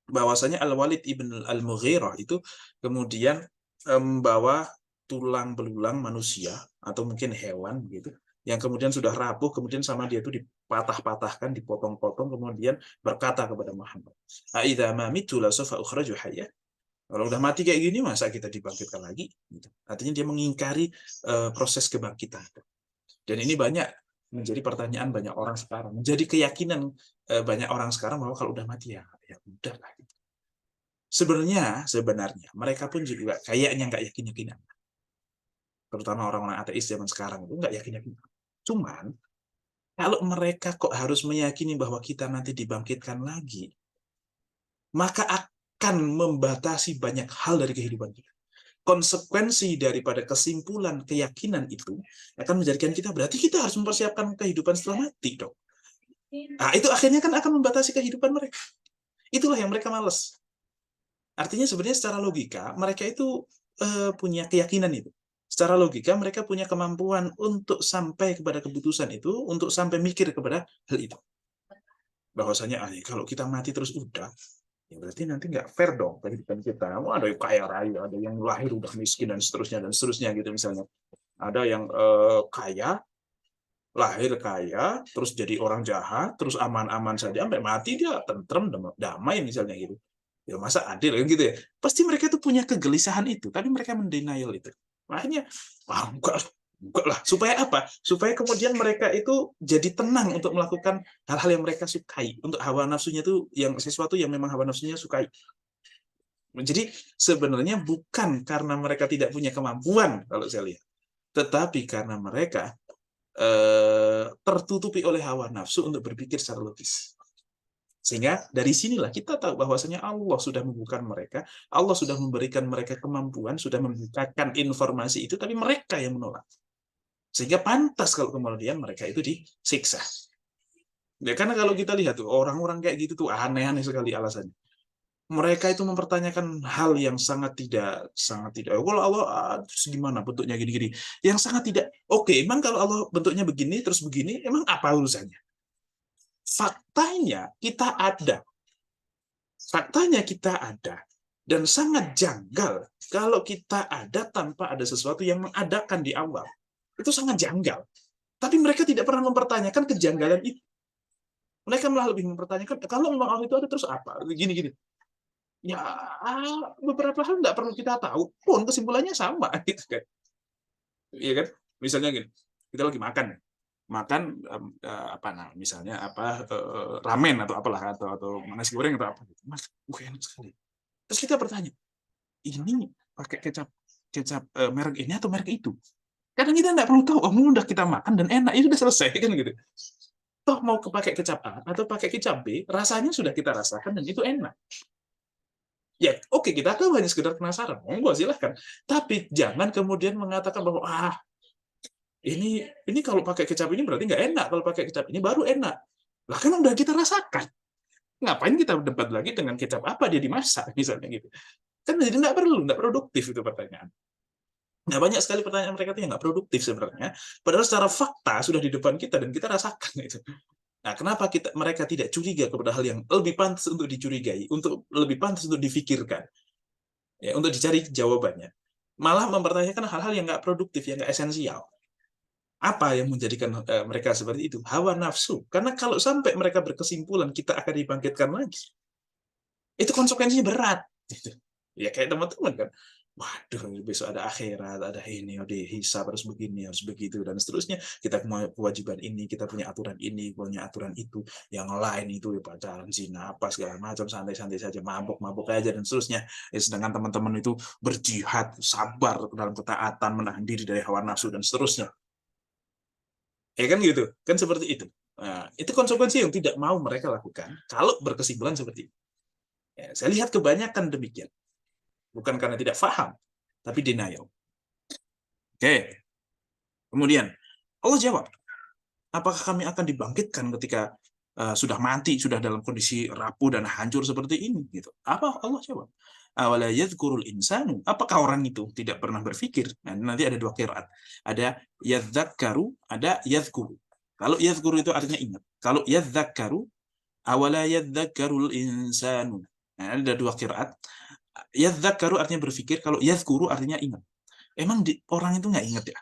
bahwasanya Al-Walid ibn Al-Mughirah itu kemudian membawa tulang belulang manusia atau mungkin hewan gitu yang kemudian sudah rapuh, kemudian sama dia itu dipatah-patahkan, dipotong-potong, kemudian berkata kepada Muhammad, "Aidza ma mitu la sawfa ukhraju hayya." Kalau udah mati kayak gini masa kita dibangkitkan lagi? Gitu. Artinya dia mengingkari proses kebangkitan. Dan ini banyak menjadi pertanyaan banyak orang sekarang, menjadi keyakinan banyak orang sekarang bahwa kalau udah mati ya udah lah. Sebenarnya mereka pun juga kayaknya nggak yakin-yakin, terutama orang-orang ateis zaman sekarang itu nggak yakin-yakin. Cuman kalau mereka kok harus meyakini bahwa kita nanti dibangkitkan lagi, maka akan membatasi banyak hal dari kehidupan kita. Konsekuensi daripada kesimpulan keyakinan itu akan menjadikan kita berarti kita harus mempersiapkan kehidupan setelah mati dong. Nah, itu akhirnya kan akan membatasi kehidupan mereka. Itulah yang mereka males. Artinya sebenarnya secara logika mereka itu punya keyakinan itu. Secara logika mereka punya kemampuan untuk sampai kepada keputusan itu, untuk sampai mikir kepada hal itu. Bahwasanya kalau kita mati terus udah, ya berarti nanti nggak fair dong kehidupan kita. Ada yang kaya raya, ada yang lahir udah miskin dan seterusnya gitu misalnya. Ada yang kaya, lahir kaya, terus jadi orang jahat, terus aman-aman saja sampai mati dia tentrem, damai misalnya gitu. Ya masa adil kan gitu ya? Pasti mereka itu punya kegelisahan itu, tapi mereka mendenial itu. Makanya, enggak lah. Supaya apa? Supaya kemudian mereka itu jadi tenang untuk melakukan hal-hal yang mereka sukai. Untuk hawa nafsunya itu yang sesuatu yang memang hawa nafsunya sukai. Jadi sebenarnya bukan karena mereka tidak punya kemampuan kalau saya lihat, tetapi karena mereka tertutupi oleh hawa nafsu untuk berpikir secara logis. Sehingga dari sinilah kita tahu bahwasanya Allah sudah membuka mereka, Allah sudah memberikan mereka kemampuan, sudah membukakan informasi itu, tapi mereka yang menolak. Sehingga pantas kalau kemudian mereka itu disiksa. Ya, karena kalau kita lihat tuh orang-orang kayak gitu tuh aneh-aneh sekali alasannya. Mereka itu mempertanyakan hal yang sangat tidak. Kalau Allah terus gimana bentuknya gini-gini, yang sangat tidak. Oke, emang kalau Allah bentuknya begini terus begini, emang apa urusannya? Faktanya kita ada, faktanya kita ada, dan sangat janggal kalau kita ada tanpa ada sesuatu yang mengadakan di awal. Itu sangat janggal. Tapi mereka tidak pernah mempertanyakan kejanggalan itu. Mereka malah lebih mempertanyakan kalau memang Allah itu ada terus apa? Gini-gini. Ya, beberapa hal nggak perlu kita tahu, pun kesimpulannya sama, gitu kan. Iya kan? Misalnya gini, kita lagi makan apa nah, misalnya ramen atau apalah atau nasi goreng atau apa gitu. Mas, enak sekali. Terus kita bertanya, ini pakai kecap kecap merek ini atau merek itu? Kadang kita nggak perlu tahu, udah kita makan dan enak, itu udah selesai kan gitu. Toh mau pakai kecap A atau pakai kecap B, rasanya sudah kita rasakan dan itu enak. Ya, oke, kita tahu hanya sekedar penasaran. Monggo silahkan. Tapi jangan kemudian mengatakan bahwa ini kalau pakai kecap ini berarti nggak enak. Kalau pakai kecap ini baru enak. Lah kan udah kita rasakan. Ngapain kita debat lagi dengan kecap apa dia dimasak misalnya gitu. Kan jadi nggak produktif itu pertanyaan. Nah, banyak sekali pertanyaan mereka itu yang nggak produktif sebenarnya. Padahal secara fakta sudah di depan kita dan kita rasakan itu. Nah, kenapa mereka tidak curiga kepada hal yang lebih pantas untuk dicurigai, untuk lebih pantas untuk difikirkan, ya, untuk dicari jawabannya. Malah mempertanyakan hal-hal yang nggak produktif, yang nggak esensial. Apa yang menjadikan mereka seperti itu? Hawa nafsu. Karena kalau sampai mereka berkesimpulan kita akan dibangkitkan lagi, itu konsekuensinya berat. Ya kayak teman-teman kan. Waduh, besok ada akhirat, ada ini, ada hisab, harus begini, harus begitu, dan seterusnya. Kita punya kewajiban ini, kita punya aturan ini, punya aturan itu. Yang lain itu ya pacaran, zina, apa segala macam, santai-santai saja, mabuk-mabuk aja, dan seterusnya. Sedangkan teman-teman itu berjihad, sabar dalam ketaatan, menahan diri dari hawa nafsu, dan seterusnya. Ya kan gitu, kan seperti itu. Nah, itu konsekuensi yang tidak mau mereka lakukan kalau berkesimpulan seperti itu. Ya, saya lihat kebanyakan demikian. Bukan karena tidak paham, tapi denial. Oke. Kemudian Allah jawab, apakah kami akan dibangkitkan ketika sudah mati, sudah dalam kondisi rapuh dan hancur seperti ini? Gitu. Apa Allah jawab? Awala yadhkurul insanu. Apakah orang itu tidak pernah berpikir? Nah, nanti ada dua qiraat. Ada yadzakkaru, ada yadhkuru. Kalau yadhkuru itu artinya ingat. Kalau yadzakkaru, awala yadzakkarul insanu. Nah, ada dua qiraat. Yadzakkaru artinya berpikir, kalau yadzkuru artinya ingat. Emang orang itu nggak ingat ya?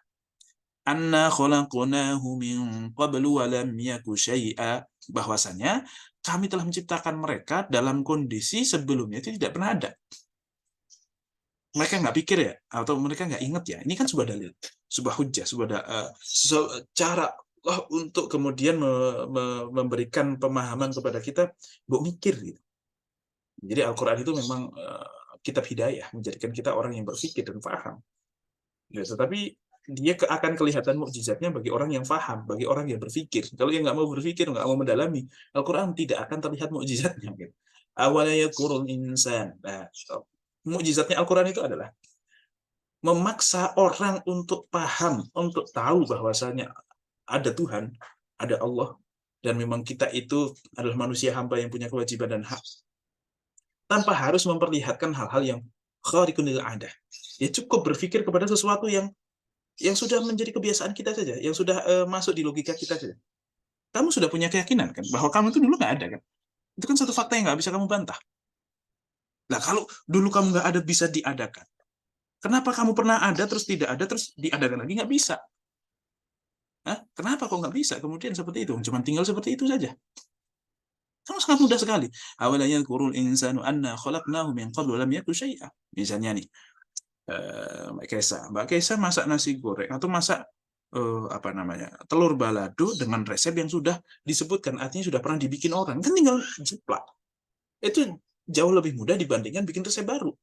Anna khalaqnahu min qablu wa lam yaku syai'a, bahwasanya kami telah menciptakan mereka dalam kondisi sebelumnya itu tidak pernah ada. Mereka nggak pikir ya, atau mereka nggak ingat ya. Ini kan sebuah dalil, sebuah hujjah, cara untuk kemudian memberikan pemahaman kepada kita, bu mikir gitu. Jadi Al-Quran itu memang kitab hidayah, menjadikan kita orang yang berpikir dan paham. Ya, tetapi dia akan kelihatan mukjizatnya bagi orang yang paham, bagi orang yang berpikir. Kalau yang nggak mau berpikir, nggak mau mendalami, Al-Quran tidak akan terlihat mukjizatnya. Gitu. Awalayakurul insan. Nah, mukjizatnya Al-Quran itu adalah memaksa orang untuk paham, untuk tahu bahwasanya ada Tuhan, ada Allah, dan memang kita itu adalah manusia hamba yang punya kewajiban dan hak, tanpa harus memperlihatkan hal-hal yang khariqun lil 'adah. Ya cukup berpikir kepada sesuatu yang sudah menjadi kebiasaan kita saja, yang sudah masuk di logika kita saja. Kamu sudah punya keyakinan kan bahwa kamu itu dulu nggak ada kan? Itu kan satu fakta yang nggak bisa kamu bantah. Nah, kalau dulu kamu nggak ada bisa diadakan, kenapa kamu pernah ada terus tidak ada terus diadakan lagi? Nggak bisa. Hah? Kenapa kok nggak bisa? Kemudian seperti itu, cuma tinggal seperti itu saja. Kamu sangat mudah sekali. Awalanya kurul insanu anna khalaqnahu min qablu lam yaku syai'a. Misalnya nih, Mbak Kaisa masak nasi goreng atau masak apa namanya, telur balado dengan resep yang sudah disebutkan, artinya sudah pernah dibikin orang, kan tinggal jeplak. Itu jauh lebih mudah dibandingkan bikin resep baru.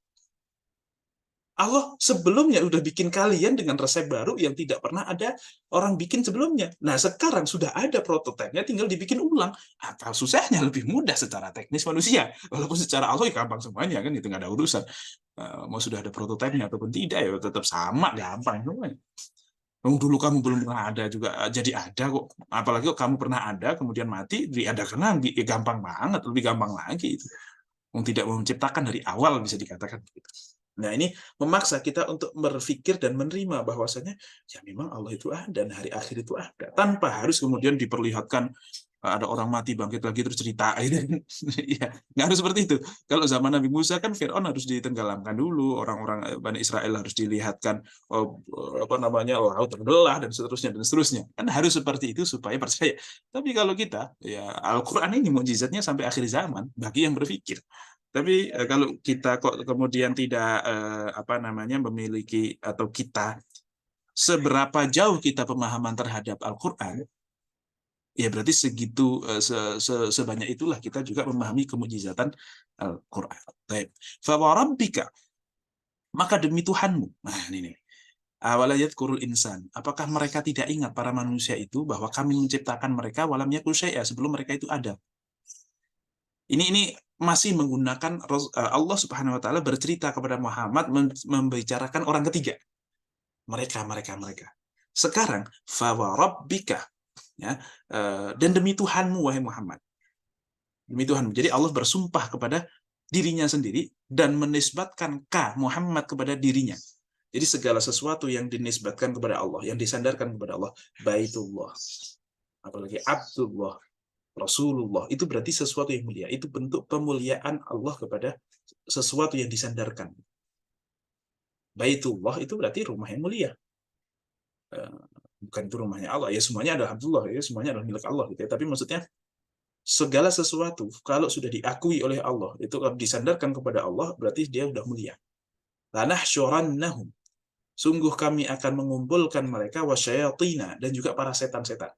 Allah sebelumnya udah bikin kalian dengan resep baru yang tidak pernah ada orang bikin sebelumnya. Nah, sekarang sudah ada prototipenya, tinggal dibikin ulang. Apa susahnya? Lebih mudah secara teknis manusia. Walaupun secara Allah ya gampang semuanya, kan itu nggak ada urusan. Mau sudah ada prototipenya ataupun tidak, ya tetap sama, gampang semuanya. Dulu kamu belum pernah ada juga jadi ada kok. Apalagi kok kamu pernah ada, kemudian mati, diadakan lagi. Ya, gampang banget, lebih gampang lagi itu. Tidak menciptakan dari awal, bisa dikatakan begitu. Nah, ini memaksa kita untuk berpikir dan menerima bahwasanya ya memang Allah itu ada dan hari akhir itu ada, tanpa harus kemudian diperlihatkan ada orang mati bangkit lagi terus cerita. Ya, nggak harus seperti itu. Kalau zaman Nabi Musa kan Fir'aun harus ditenggelamkan dulu, orang-orang Bani Israel harus dilihatkan apa namanya, laut terbelah dan seterusnya. Kan harus seperti itu supaya percaya. Tapi kalau kita, ya Al-Quran ini mukjizatnya sampai akhir zaman bagi yang berpikir. Tapi kalau kita kok kemudian tidak apa namanya memiliki, atau kita seberapa jauh kita pemahaman terhadap Al-Quran, ya berarti segitu sebanyak itulah kita juga memahami kemujizatan Al-Quran. Baik. Fawarabbika, maka demi Tuhanmu. Nah, ini. Awalayat kurul insan. Apakah mereka tidak ingat para manusia itu bahwa kami menciptakan mereka walam yakul syai'a, sebelum mereka itu ada. Ini masih menggunakan Allah Subhanahu wa taala bercerita kepada Muhammad, membicarakan orang ketiga. Mereka. Sekarang fawarabbika, ya, dan demi Tuhanmu wahai Muhammad. Demi Tuhanmu. Jadi Allah bersumpah kepada dirinya sendiri dan menisbatkan Muhammad kepada dirinya. Jadi segala sesuatu yang dinisbatkan kepada Allah, yang disandarkan kepada Allah, Baitullah, apalagi Abdullah, Rasulullah, itu berarti sesuatu yang mulia. Itu bentuk pemuliaan Allah kepada sesuatu yang disandarkan. Baitullah itu berarti rumah yang mulia. Bukan itu rumahnya Allah. Ya semuanya adalah Abdullah, ya semuanya adalah milik Allah gitu ya. Tapi maksudnya segala sesuatu kalau sudah diakui oleh Allah, itu disandarkan kepada Allah, berarti dia sudah mulia. Lanahsyurannahum, sungguh kami akan mengumpulkan mereka, wasyayatina, dan juga para setan-setan.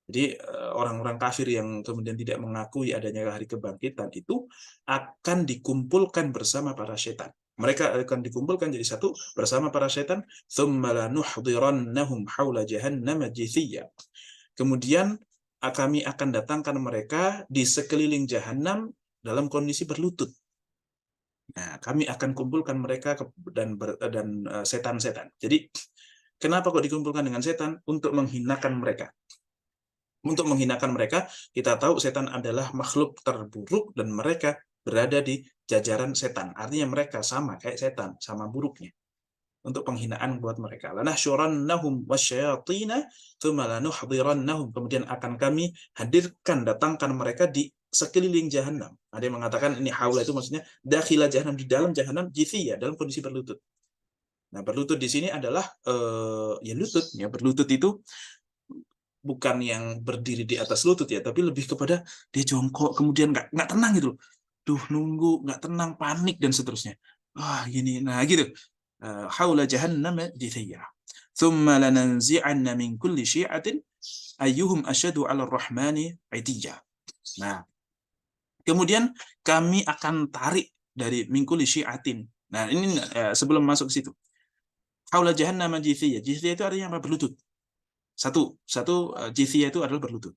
Jadi orang-orang kafir yang kemudian tidak mengakui adanya hari kebangkitan itu akan dikumpulkan bersama para setan. Mereka akan dikumpulkan jadi satu bersama para setan. Tsumma lanuhdirannahum haula jahannam jithiya. Kemudian kami akan datangkan mereka di sekeliling jahanam dalam kondisi berlutut. Nah, kami akan kumpulkan mereka dan setan-setan. Jadi kenapa kok dikumpulkan dengan setan? Untuk menghinakan mereka. Untuk menghinakan mereka, kita tahu setan adalah makhluk terburuk dan mereka berada di jajaran setan. Artinya mereka sama kayak setan, sama buruknya. untuk penghinaan buat mereka. Lanahsyurannahum wasyayatina tsumma lanuhdirannahum. Kemudian akan kami hadirkan, datangkan mereka di sekeliling jahanam. Ada yang mengatakan ini haula itu maksudnya dakhila jahanam, di dalam jahanam, jithiya, dalam kondisi berlutut. Nah, berlutut di sini adalah ya lutut, ya berlutut itu bukan yang berdiri di atas lutut ya, tapi lebih kepada dia jongkok kemudian nggak tenang gitu loh. Duh, nunggu nggak tenang, panik dan seterusnya. Wah, gini. Nah, gitu. Haula jahannam jithiya. Thumma lananzi'anna min kulli syi'atin ayyuhum asyadu 'ala ar-rahmani 'itiyya. Nah, kemudian kami akan tarik dari min kulli syi'atin. Nah, ini sebelum masuk ke situ. Haula jahannam jithiya. Jithiya itu artinya apa? Berlutut. Satu jithiyah itu adalah berlutut.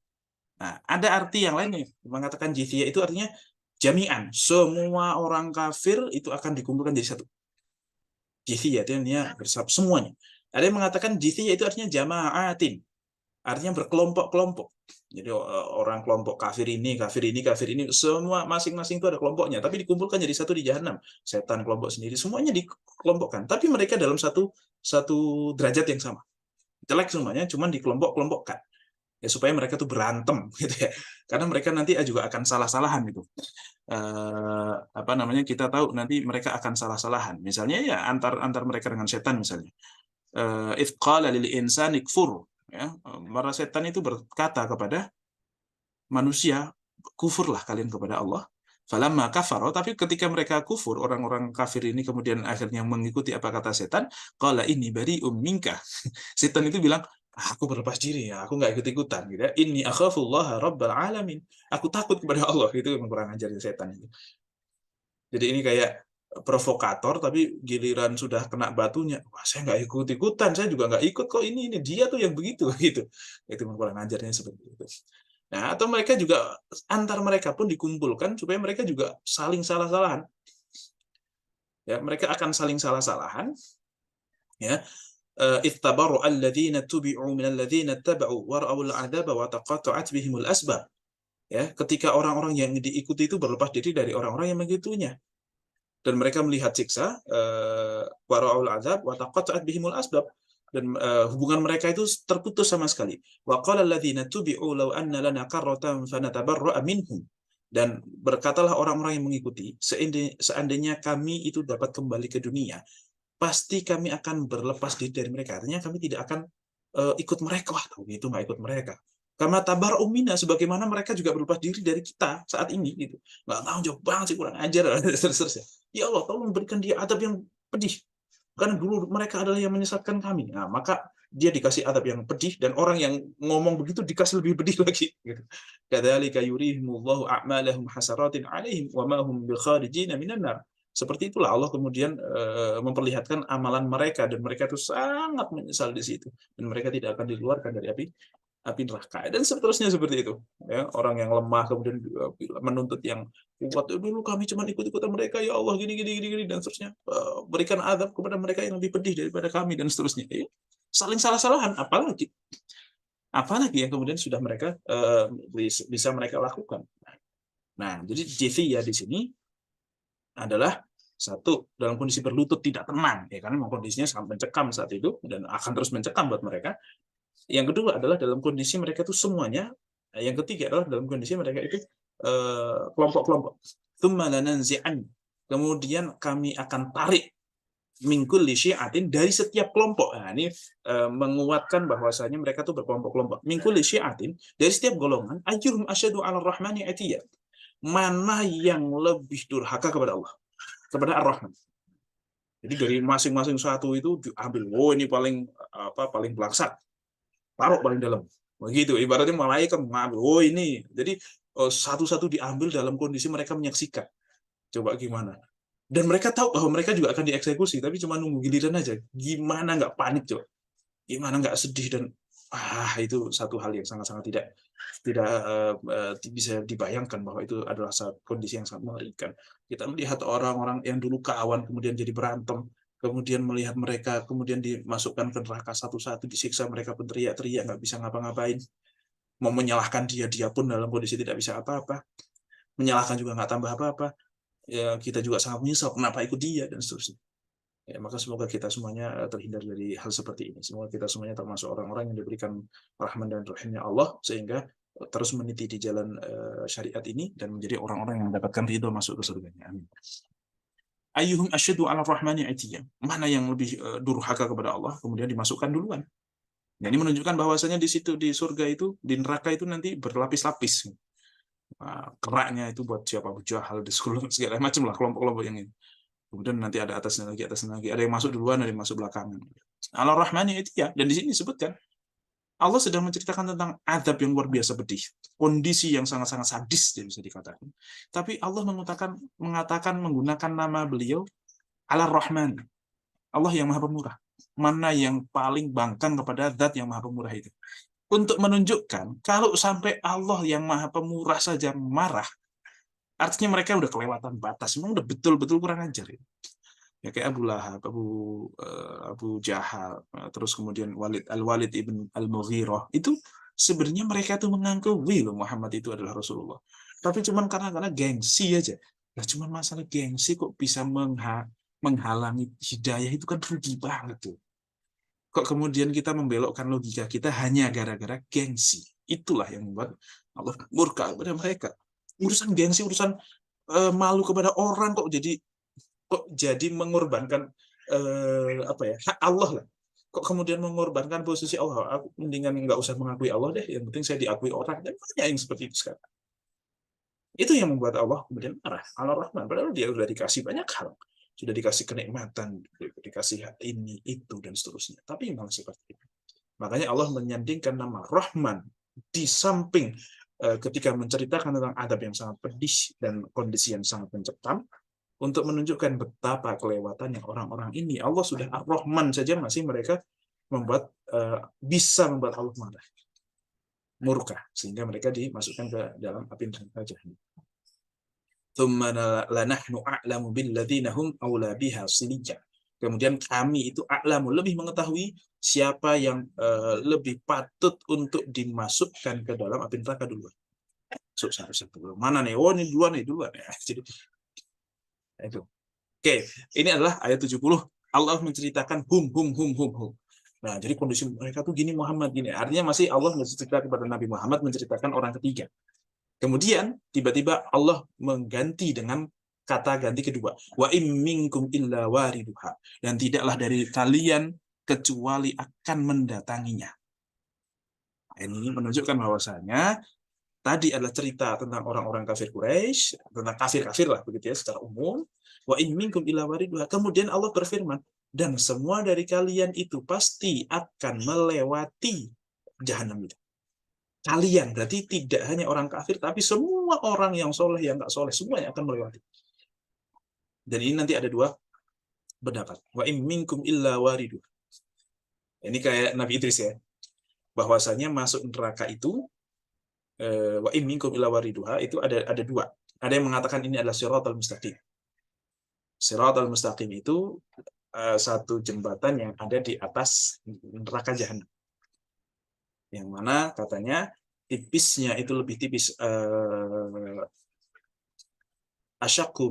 Nah, ada arti yang lainnya mengatakan jithiyah itu artinya jami'an. Semua orang kafir itu akan dikumpulkan jadi satu. Jithiyah itu artinya bersama semuanya. Ada yang mengatakan jithiyah itu artinya jama'atin. Artinya berkelompok-kelompok. Jadi orang kelompok kafir ini, semua masing-masing itu ada kelompoknya, tapi dikumpulkan jadi satu di jahanam. Setan kelompok sendiri, semuanya dikelompokkan, tapi mereka dalam satu derajat yang sama. Jelek semuanya, cuman dikelompok-kelompokkan ya supaya mereka tuh berantem gitu ya, karena mereka nanti juga akan salah-salahan gitu. Apa namanya, kita tahu nanti mereka akan salah-salahan, misalnya ya antar mereka dengan setan misalnya. Idz qala lil insani kfur, ya, para setan itu berkata kepada manusia, kufurlah kalian kepada Allah. Falamma kafaro, tapi ketika mereka kufur, orang-orang kafir ini kemudian akhirnya mengikuti apa kata setan, qala inni bari'um minka. Setan itu bilang, aku berlepas diri ya, aku nggak ikut-ikutan gitu ya. Inni akhafullaha rabbal alamin. Aku takut kepada Allah. Itu yang kurang ajar setan itu. Jadi ini kayak provokator, tapi giliran sudah kena batunya, wah saya nggak ikut-ikutan, saya juga nggak ikut kok, ini dia tuh yang begitu gitu. Itu kurang ajarnya seperti itu. Nah, atau mereka juga antar mereka pun dikumpulkan supaya mereka juga saling salah-salahan. Ya, mereka akan saling salah-salahan. Ya, ittabaru alladzina tubi'u minal ladzina taba'u wa ra'awul 'adzaba wa taqatta'at bihimul asbab. Ya, ketika orang-orang yang diikuti itu berlepas diri dari orang-orang yang mengikutinya, dan mereka melihat siksa, wa ra'awul 'adzab wa taqatta'at bihimul asbab, dan hubungan mereka itu terputus sama sekali. Wa qala alladzina tubi'u law anna lana qarratan fanatabarra'a minhum. Dan berkatalah orang-orang yang mengikuti, seandainya kami itu dapat kembali ke dunia, pasti kami akan berlepas diri dari mereka. Artinya kami tidak akan ikut mereka. Wah, itu nggak ikut mereka. Karena tabar umina, sebagaimana mereka juga berlepas diri dari kita saat ini. Gitu. Nggak tahu, jauh banget sih, kurang ajar. Terus, ya Allah, tolong berikan dia adab yang pedih. Karena dulu mereka adalah yang menyesatkan kami. Nah, maka dia dikasih adab yang pedih, dan orang yang ngomong begitu dikasih lebih pedih lagi. Gitu. Kadzalika yurihimullahu a'malahum hasaratin 'alaihim wa ma hum bikharijina minan nar. Seperti itulah Allah kemudian memperlihatkan amalan mereka, dan mereka itu sangat menyesal di situ, dan mereka tidak akan dikeluarkan dari api neraka, dan seterusnya seperti itu. Ya, orang yang lemah kemudian menuntut yang kuat, dulu kami cuma ikut-ikutan mereka, ya Allah gini dan seterusnya. Berikan azab kepada mereka yang lebih pedih daripada kami, dan seterusnya. Ya, saling salah-salahan, apalagi yang kemudian sudah mereka bisa mereka lakukan. Nah, jadi JV ya di sini adalah satu, dalam kondisi berlutut tidak tenang, ya, karena memang kondisinya sangat mencekam saat itu dan akan terus mencekam buat mereka. Yang kedua adalah dalam kondisi mereka itu semuanya. Yang ketiga adalah dalam kondisi mereka itu kelompok-kelompok. Kemudian kami akan tarik min kulli syi'atin, dari setiap kelompok. Nah, ini menguatkan bahwasanya mereka itu berkelompok-kelompok. Min kulli syi'atin, dari setiap golongan, ayyuhum asyadu 'alal rahmani 'itiyya. Mana yang lebih durhaka kepada Allah, kepada Ar-Rahman. Jadi dari masing-masing satu itu diambil. Oh, ini paling belangsat. Taruh paling dalam. Begitu, ibaratnya malaikat mengambil. Oh, ini. Jadi satu-satu diambil dalam kondisi mereka menyaksikan. Coba gimana? Dan mereka tahu bahwa mereka juga akan dieksekusi, tapi cuma nunggu giliran aja. Gimana nggak panik, coba? Gimana nggak sedih, dan itu satu hal yang sangat-sangat tidak bisa dibayangkan bahwa itu adalah kondisi yang sangat mengerikan. Kita melihat orang-orang yang dulu kawan kemudian jadi berantem, kemudian melihat mereka kemudian dimasukkan ke neraka satu-satu, disiksa, mereka pun teriak-teriak, nggak bisa ngapa-ngapain. Mau menyalahkan dia pun dalam kondisi tidak bisa apa-apa. Menyalahkan juga nggak tambah apa-apa. Ya, kita juga sangat menyesal kenapa ikut dia, dan seterusnya. Ya, maka semoga kita semuanya terhindar dari hal seperti ini. Semoga kita semuanya termasuk orang-orang yang diberikan rahman dan rahimnya Allah, sehingga terus meniti di jalan syariat ini dan menjadi orang-orang yang mendapatkan ridho masuk ke surganya. Amin. Ayyuhum asyadu ala rahmani atiyah. Mana yang lebih durhaka kepada Allah, kemudian dimasukkan duluan. Jadi menunjukkan bahwasanya di situ, di surga itu, di neraka itu nanti berlapis-lapis. Keraknya itu buat siapa? Abu Jahal, segala macam lah kelompok-kelompok yang ini. Kemudian nanti ada atasnya lagi. Ada yang masuk duluan, ada yang masuk belakangan. Allah Rahmani itu ya. Dan di sini disebutkan, Allah sedang menceritakan tentang azab yang luar biasa pedih. Kondisi yang sangat-sangat sadis, bisa dikatakan. Tapi Allah mengatakan menggunakan nama beliau, Allah Rahman. Allah yang maha pemurah. Mana yang paling bangkang kepada zat yang maha pemurah itu. Untuk menunjukkan, kalau sampai Allah yang maha pemurah saja marah, artinya mereka udah kelewatan batas. Memang udah betul-betul kurang ajar. Ya kayak Abu Lahab, Abu Jahal, terus kemudian Al-Walid ibn Al-Mughirah. Itu sebenarnya mereka tuh mengakui loh Muhammad itu adalah Rasulullah. Tapi cuman karena gengsi aja. Nah, cuman masalah gengsi kok bisa menghalangi hidayah, itu kan rugi banget tuh. Kok kemudian kita membelokkan logika kita hanya gara-gara gengsi. Itulah yang membuat Allah murka kepada mereka. Urusan gengsi, urusan malu kepada orang kok jadi mengorbankan hak Allah lah. Kok kemudian mengorbankan posisi Allah? Aku mendingan nggak usah mengakui Allah deh. Yang penting saya diakui orang. Dan banyak yang seperti itu sekarang. Itu yang membuat Allah kemudian marah. Allah Rahman. Padahal dia sudah dikasih banyak hal. Sudah dikasih kenikmatan, dikasih ini, itu, dan seterusnya. Tapi memang seperti itu. Makanya Allah menyandingkan nama Rahman di samping ketika menceritakan tentang adab yang sangat pedih dan kondisi yang sangat mencekam, untuk menunjukkan betapa kelewatannya orang-orang ini. Allah sudah Ar-Rahman saja masih mereka bisa membuat Allah marah, murka, sehingga mereka dimasukkan ke dalam api neraka jahanam. Kemudian kami itu a'lamu, lebih mengetahui siapa yang lebih patut untuk dimasukkan ke dalam api neraka duluan. Mana nih? Oh, ini duluan. Ya. Jadi itu. Oke, ini adalah ayat 70. Allah menceritakan hum. Nah, jadi kondisi mereka tuh gini, Muhammad gini. Artinya masih Allah menceritakan kepada Nabi Muhammad, menceritakan orang ketiga. Kemudian tiba-tiba Allah mengganti dengan kata ganti kedua. Wa im minkum illa wariduha. Dan tidaklah dari kalian kecuali akan mendatanginya. Ini menunjukkan bahwasanya tadi adalah cerita tentang orang-orang kafir Quraisy, tentang kafir-kafir lah begitu ya secara umum. Wa in minkum illa wariduha. Kemudian Allah berfirman, dan semua dari kalian itu pasti akan melewati jahanam itu. Kalian berarti tidak hanya orang kafir, tapi semua orang yang soleh, yang nggak soleh, semuanya akan melewati. Dan ini nanti ada dua pendapat. Wa in minkum illa wariduha. Ini kayak Nabi Idris ya, bahwasanya masuk neraka itu wa in minkum illa wariduha itu ada dua. Ada yang mengatakan ini adalah siratal mustaqim. Siratal mustaqim itu satu jembatan yang ada di atas neraka jahanam. Yang mana katanya tipisnya itu lebih tipis, asyaqqu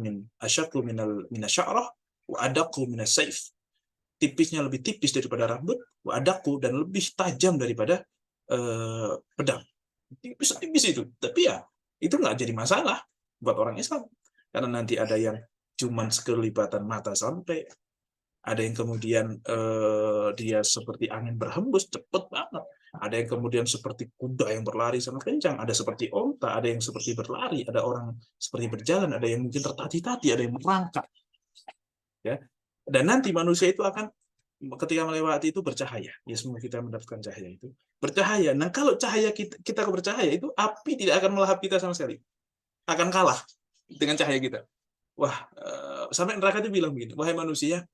minasya'rah wa adaqqu minasayf. Tipisnya lebih tipis daripada rambut, wa adaqqu, dan lebih tajam daripada pedang. Tipis itu. Tapi ya itu nggak jadi masalah buat orang Islam. Karena nanti ada yang cuman sekelibatan mata sampai, ada yang kemudian dia seperti angin berhembus cepat banget, ada yang kemudian seperti kuda yang berlari sangat kencang, ada seperti onta, ada yang seperti berlari, ada orang seperti berjalan, ada yang mungkin tertati-tati, ada yang merangkak ya. Dan nanti manusia itu akan ketika melewati itu bercahaya. Ya, semua kita mendapatkan cahaya itu bercahaya. Nah, kalau cahaya kita bercahaya itu, api tidak akan melahap kita sama sekali, akan kalah dengan cahaya kita. Wah, sampai neraka itu bilang begini, wahai manusia,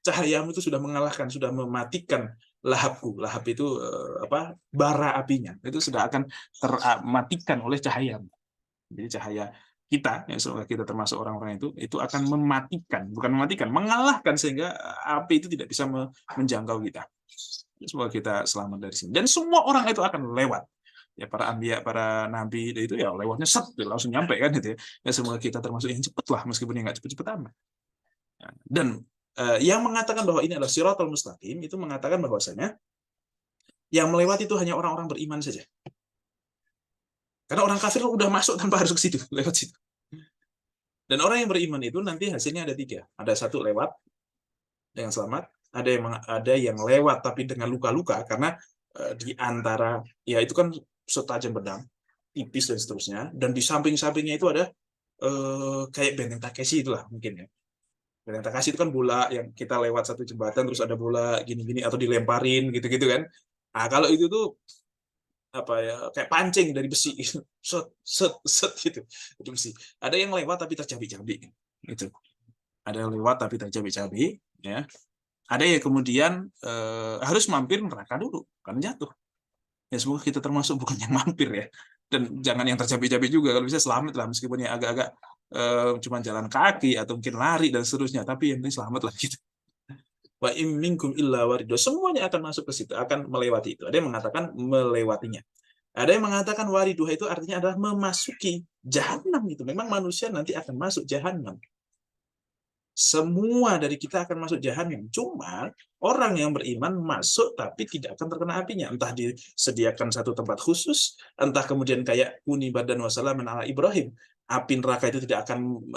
cahayamu itu sudah mengalahkan, sudah mematikan lahapku. Lahap itu bara apinya. Itu sudah akan termatikan oleh cahayamu. Jadi cahaya kita, ya semoga kita termasuk orang-orang itu akan mengalahkan sehingga api itu tidak bisa menjangkau kita. Semoga kita selamat dari sini. Dan semua orang itu akan lewat. Ya, para anbiya, para nabi itu ya lewatnya langsung nyampe kan gitu ya. Ya semoga kita termasuk yang cepat lah, meskipun yang nggak cepet-cepet amat. Dan Yang mengatakan bahwa ini adalah siratal mustaqim itu mengatakan bahwasanya yang melewati itu hanya orang-orang beriman saja. Karena orang kafir udah masuk tanpa harus ke situ, lewat situ. Dan orang yang beriman itu nanti hasilnya ada 3. Ada 1 lewat dengan selamat, ada yang lewat tapi dengan luka-luka karena di antara ya itu kan setajam pedang, tipis dan seterusnya, dan di samping-sampingnya itu ada kayak benteng Takeshi itulah mungkin ya. Benteng Takeshi itu kan bola yang kita lewat satu jembatan terus ada bola gini-gini atau dilemparin gitu-gitu kan. Nah, kalau itu tuh apa ya kayak pancing dari besi gitu. Set set set gitu. Itu besi. Ada yang lewat tapi tercabik-cabik gitu. Ada yang lewat tapi tercabik-cabik ya. Ada yang kemudian harus mampir neraka dulu kan jatuh. Ya semoga kita termasuk bukan yang mampir ya. Dan jangan yang tercabik-cabik juga, kalau bisa selamat lah meskipun ya agak-agak cuma jalan kaki atau mungkin lari dan seterusnya, tapi yang penting selamat lah gitu. Wa in minkum illa warido, semuanya akan masuk ke situ, akan melewati itu. Ada yang mengatakan melewatinya. Ada yang mengatakan wariduh itu artinya adalah memasuki jahanam itu. Memang manusia nanti akan masuk jahanam. Semua dari kita akan masuk jahanam. Cuma orang yang beriman masuk tapi tidak akan terkena apinya. Entah disediakan satu tempat khusus, entah kemudian kayak unibar dan wassalaman ala Ibrahim. Api neraka itu tidak akan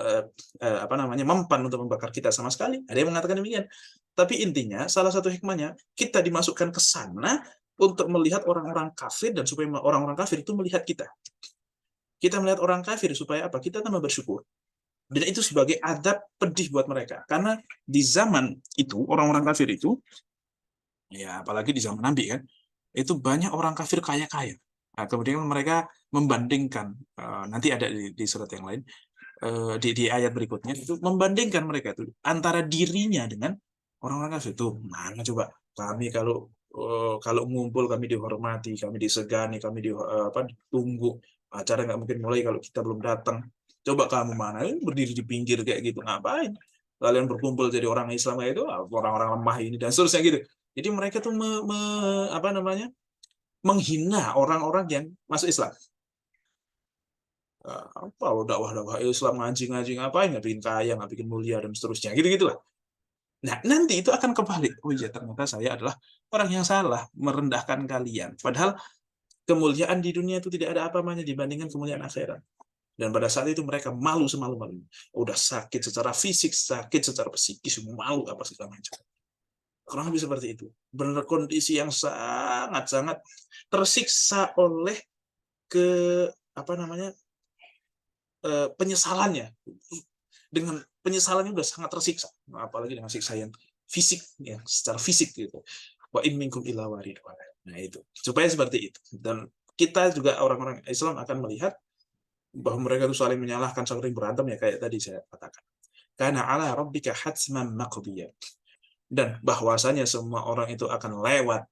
mempan untuk membakar kita sama sekali. Ada yang mengatakan demikian. Tapi intinya salah satu hikmahnya kita dimasukkan ke sana untuk melihat orang-orang kafir dan supaya orang-orang kafir itu melihat kita. Kita melihat orang kafir supaya apa? Kita tambah bersyukur. Dan itu sebagai adab pedih buat mereka. Karena di zaman itu, orang-orang kafir itu, ya apalagi di zaman Nabi kan, itu banyak orang kafir kaya-kaya. Nah, kemudian mereka membandingkan, nanti ada di surat yang lain, di ayat berikutnya, itu membandingkan mereka itu antara dirinya dengan orang-orang kafir. Itu mana coba, kami kalau ngumpul, kami dihormati, kami disegani, kami ditunggu. Acara nggak mungkin mulai kalau kita belum datang. Coba kamu mana berdiri di pinggir kayak gitu, ngapain kalian berkumpul jadi orang Islam kayak itu, orang-orang lemah ini dan seterusnya gitu. Jadi mereka tuh menghina orang-orang yang masuk Islam. Apa dakwah Islam ngaji ngapain, nggak bikin kaya, nggak bikin mulia dan seterusnya gitu gitulah. Nah nanti itu akan kebalik. Oh iya, ternyata saya adalah orang yang salah merendahkan kalian, padahal kemuliaan di dunia itu tidak ada apa-apanya dibandingkan kemuliaan akhirat. Dan pada saat itu mereka malu semalu-malu. Udah sakit secara fisik, sakit secara psikis, malu apa segala macam. Kurang lebih seperti itu. Benar kondisi yang sangat-sangat tersiksa oleh ke penyesalannya. Dengan penyesalannya udah sangat tersiksa. Apalagi dengan siksa yang fisik, ya, secara fisik gitu. Wa in minkum illa waridha. Nah itu. Supaya seperti itu. Dan kita juga orang-orang Islam akan melihat bahwa mereka itu saling menyalahkan, saling berantem ya kayak tadi saya katakan. Karena ala rabbika hatsman maqdiyah. Dan bahwasanya semua orang itu akan lewat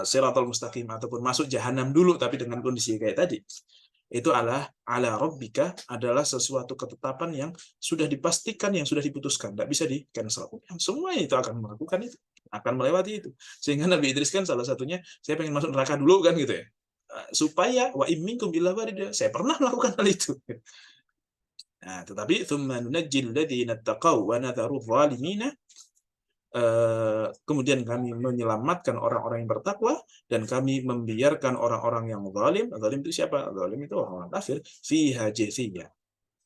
siratal mustaqim ataupun masuk jahanam dulu tapi dengan kondisi kayak tadi. Itu adalah ala rabbika adalah sesuatu ketetapan yang sudah dipastikan, yang sudah diputuskan, tidak bisa di cancel. Semua itu akan melakukan itu, akan melewati itu. Sehingga Nabi Idris kan salah satunya, saya pengen masuk neraka dulu kan gitu ya. Supaya wa in minkum illa waridha, saya pernah melakukan hal itu. Nah, tetapi tsumma nunajjil ladzina taqaw wa nadharu zalimina, kemudian kami menyelamatkan orang-orang yang bertakwa dan kami membiarkan orang-orang yang zalim. Zalim itu siapa? Zalim itu orang-orang kafir, fiha jathiyah.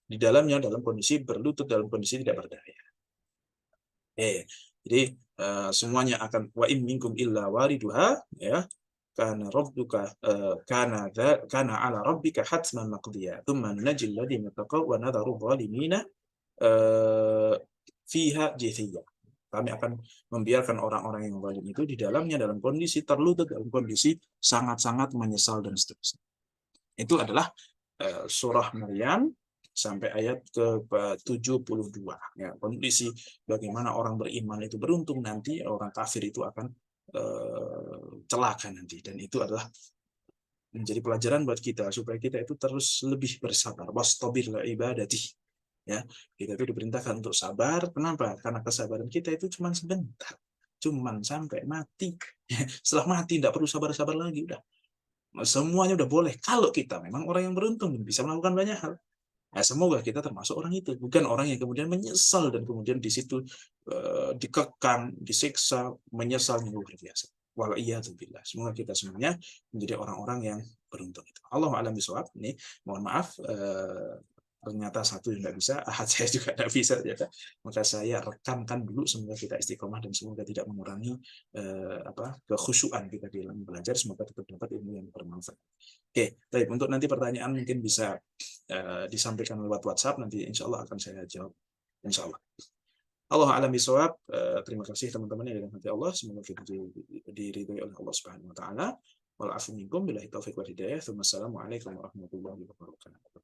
Di dalamnya dalam kondisi berlutut, dalam kondisi tidak berdaya. Jadi semuanya akan wa in minkum illa wariduha, ya. Kana rabbuka kana ala rabbika hatsman maqdiya thumma nunajjil ladzina taqaw wa nadharu zalimina fiha jathiyah. Kami akan membiarkan orang-orang yang zalim itu di dalamnya dalam kondisi terlutut, dalam kondisi sangat-sangat menyesal dan seterusnya. Itu adalah surah Maryam sampai ayat ke-72. Ya, kondisi bagaimana orang beriman itu beruntung nanti, orang kafir itu akan celaka nanti. Dan itu adalah menjadi pelajaran buat kita supaya kita itu terus lebih bersabar. Wastabir li ibadati. Ya, kita itu diperintahkan untuk sabar. Kenapa? Karena kesabaran kita itu cuma sebentar. Cuman sampai mati. Setelah mati tidak perlu sabar-sabar lagi, udah. Semuanya udah boleh. Kalau kita memang orang yang beruntung bisa melakukan banyak hal. Nah, semoga kita termasuk orang itu, bukan orang yang kemudian menyesal dan kemudian di situ dikekang, disiksa, menyesal yang luar biasa. Waliyadzubillah. Semoga kita semuanya menjadi orang-orang yang beruntung itu. Allah a'lam bishawab. Ini mohon maaf ternyata satu yang tidak bisa, ahad saya juga tidak bisa, ya. Maka saya rekamkan dulu, semoga kita istiqomah dan semoga tidak mengurangi kekhusyuan kita dalam belajar, semoga tetap dapat ilmu yang bermanfaat. Oke, baik. Untuk nanti pertanyaan mungkin bisa disampaikan lewat WhatsApp, nanti insya Allah akan saya jawab. Insya Allah. Allah a'lam bishawab. Terima kasih teman-teman yang dirahmati Allah. Semoga kita diridhoi oleh Allah Subhanahu wa taala. Wal afu minkum billahi taufiq wal hidayah. Wassalamualaikum warahmatullahi wabarakatuh.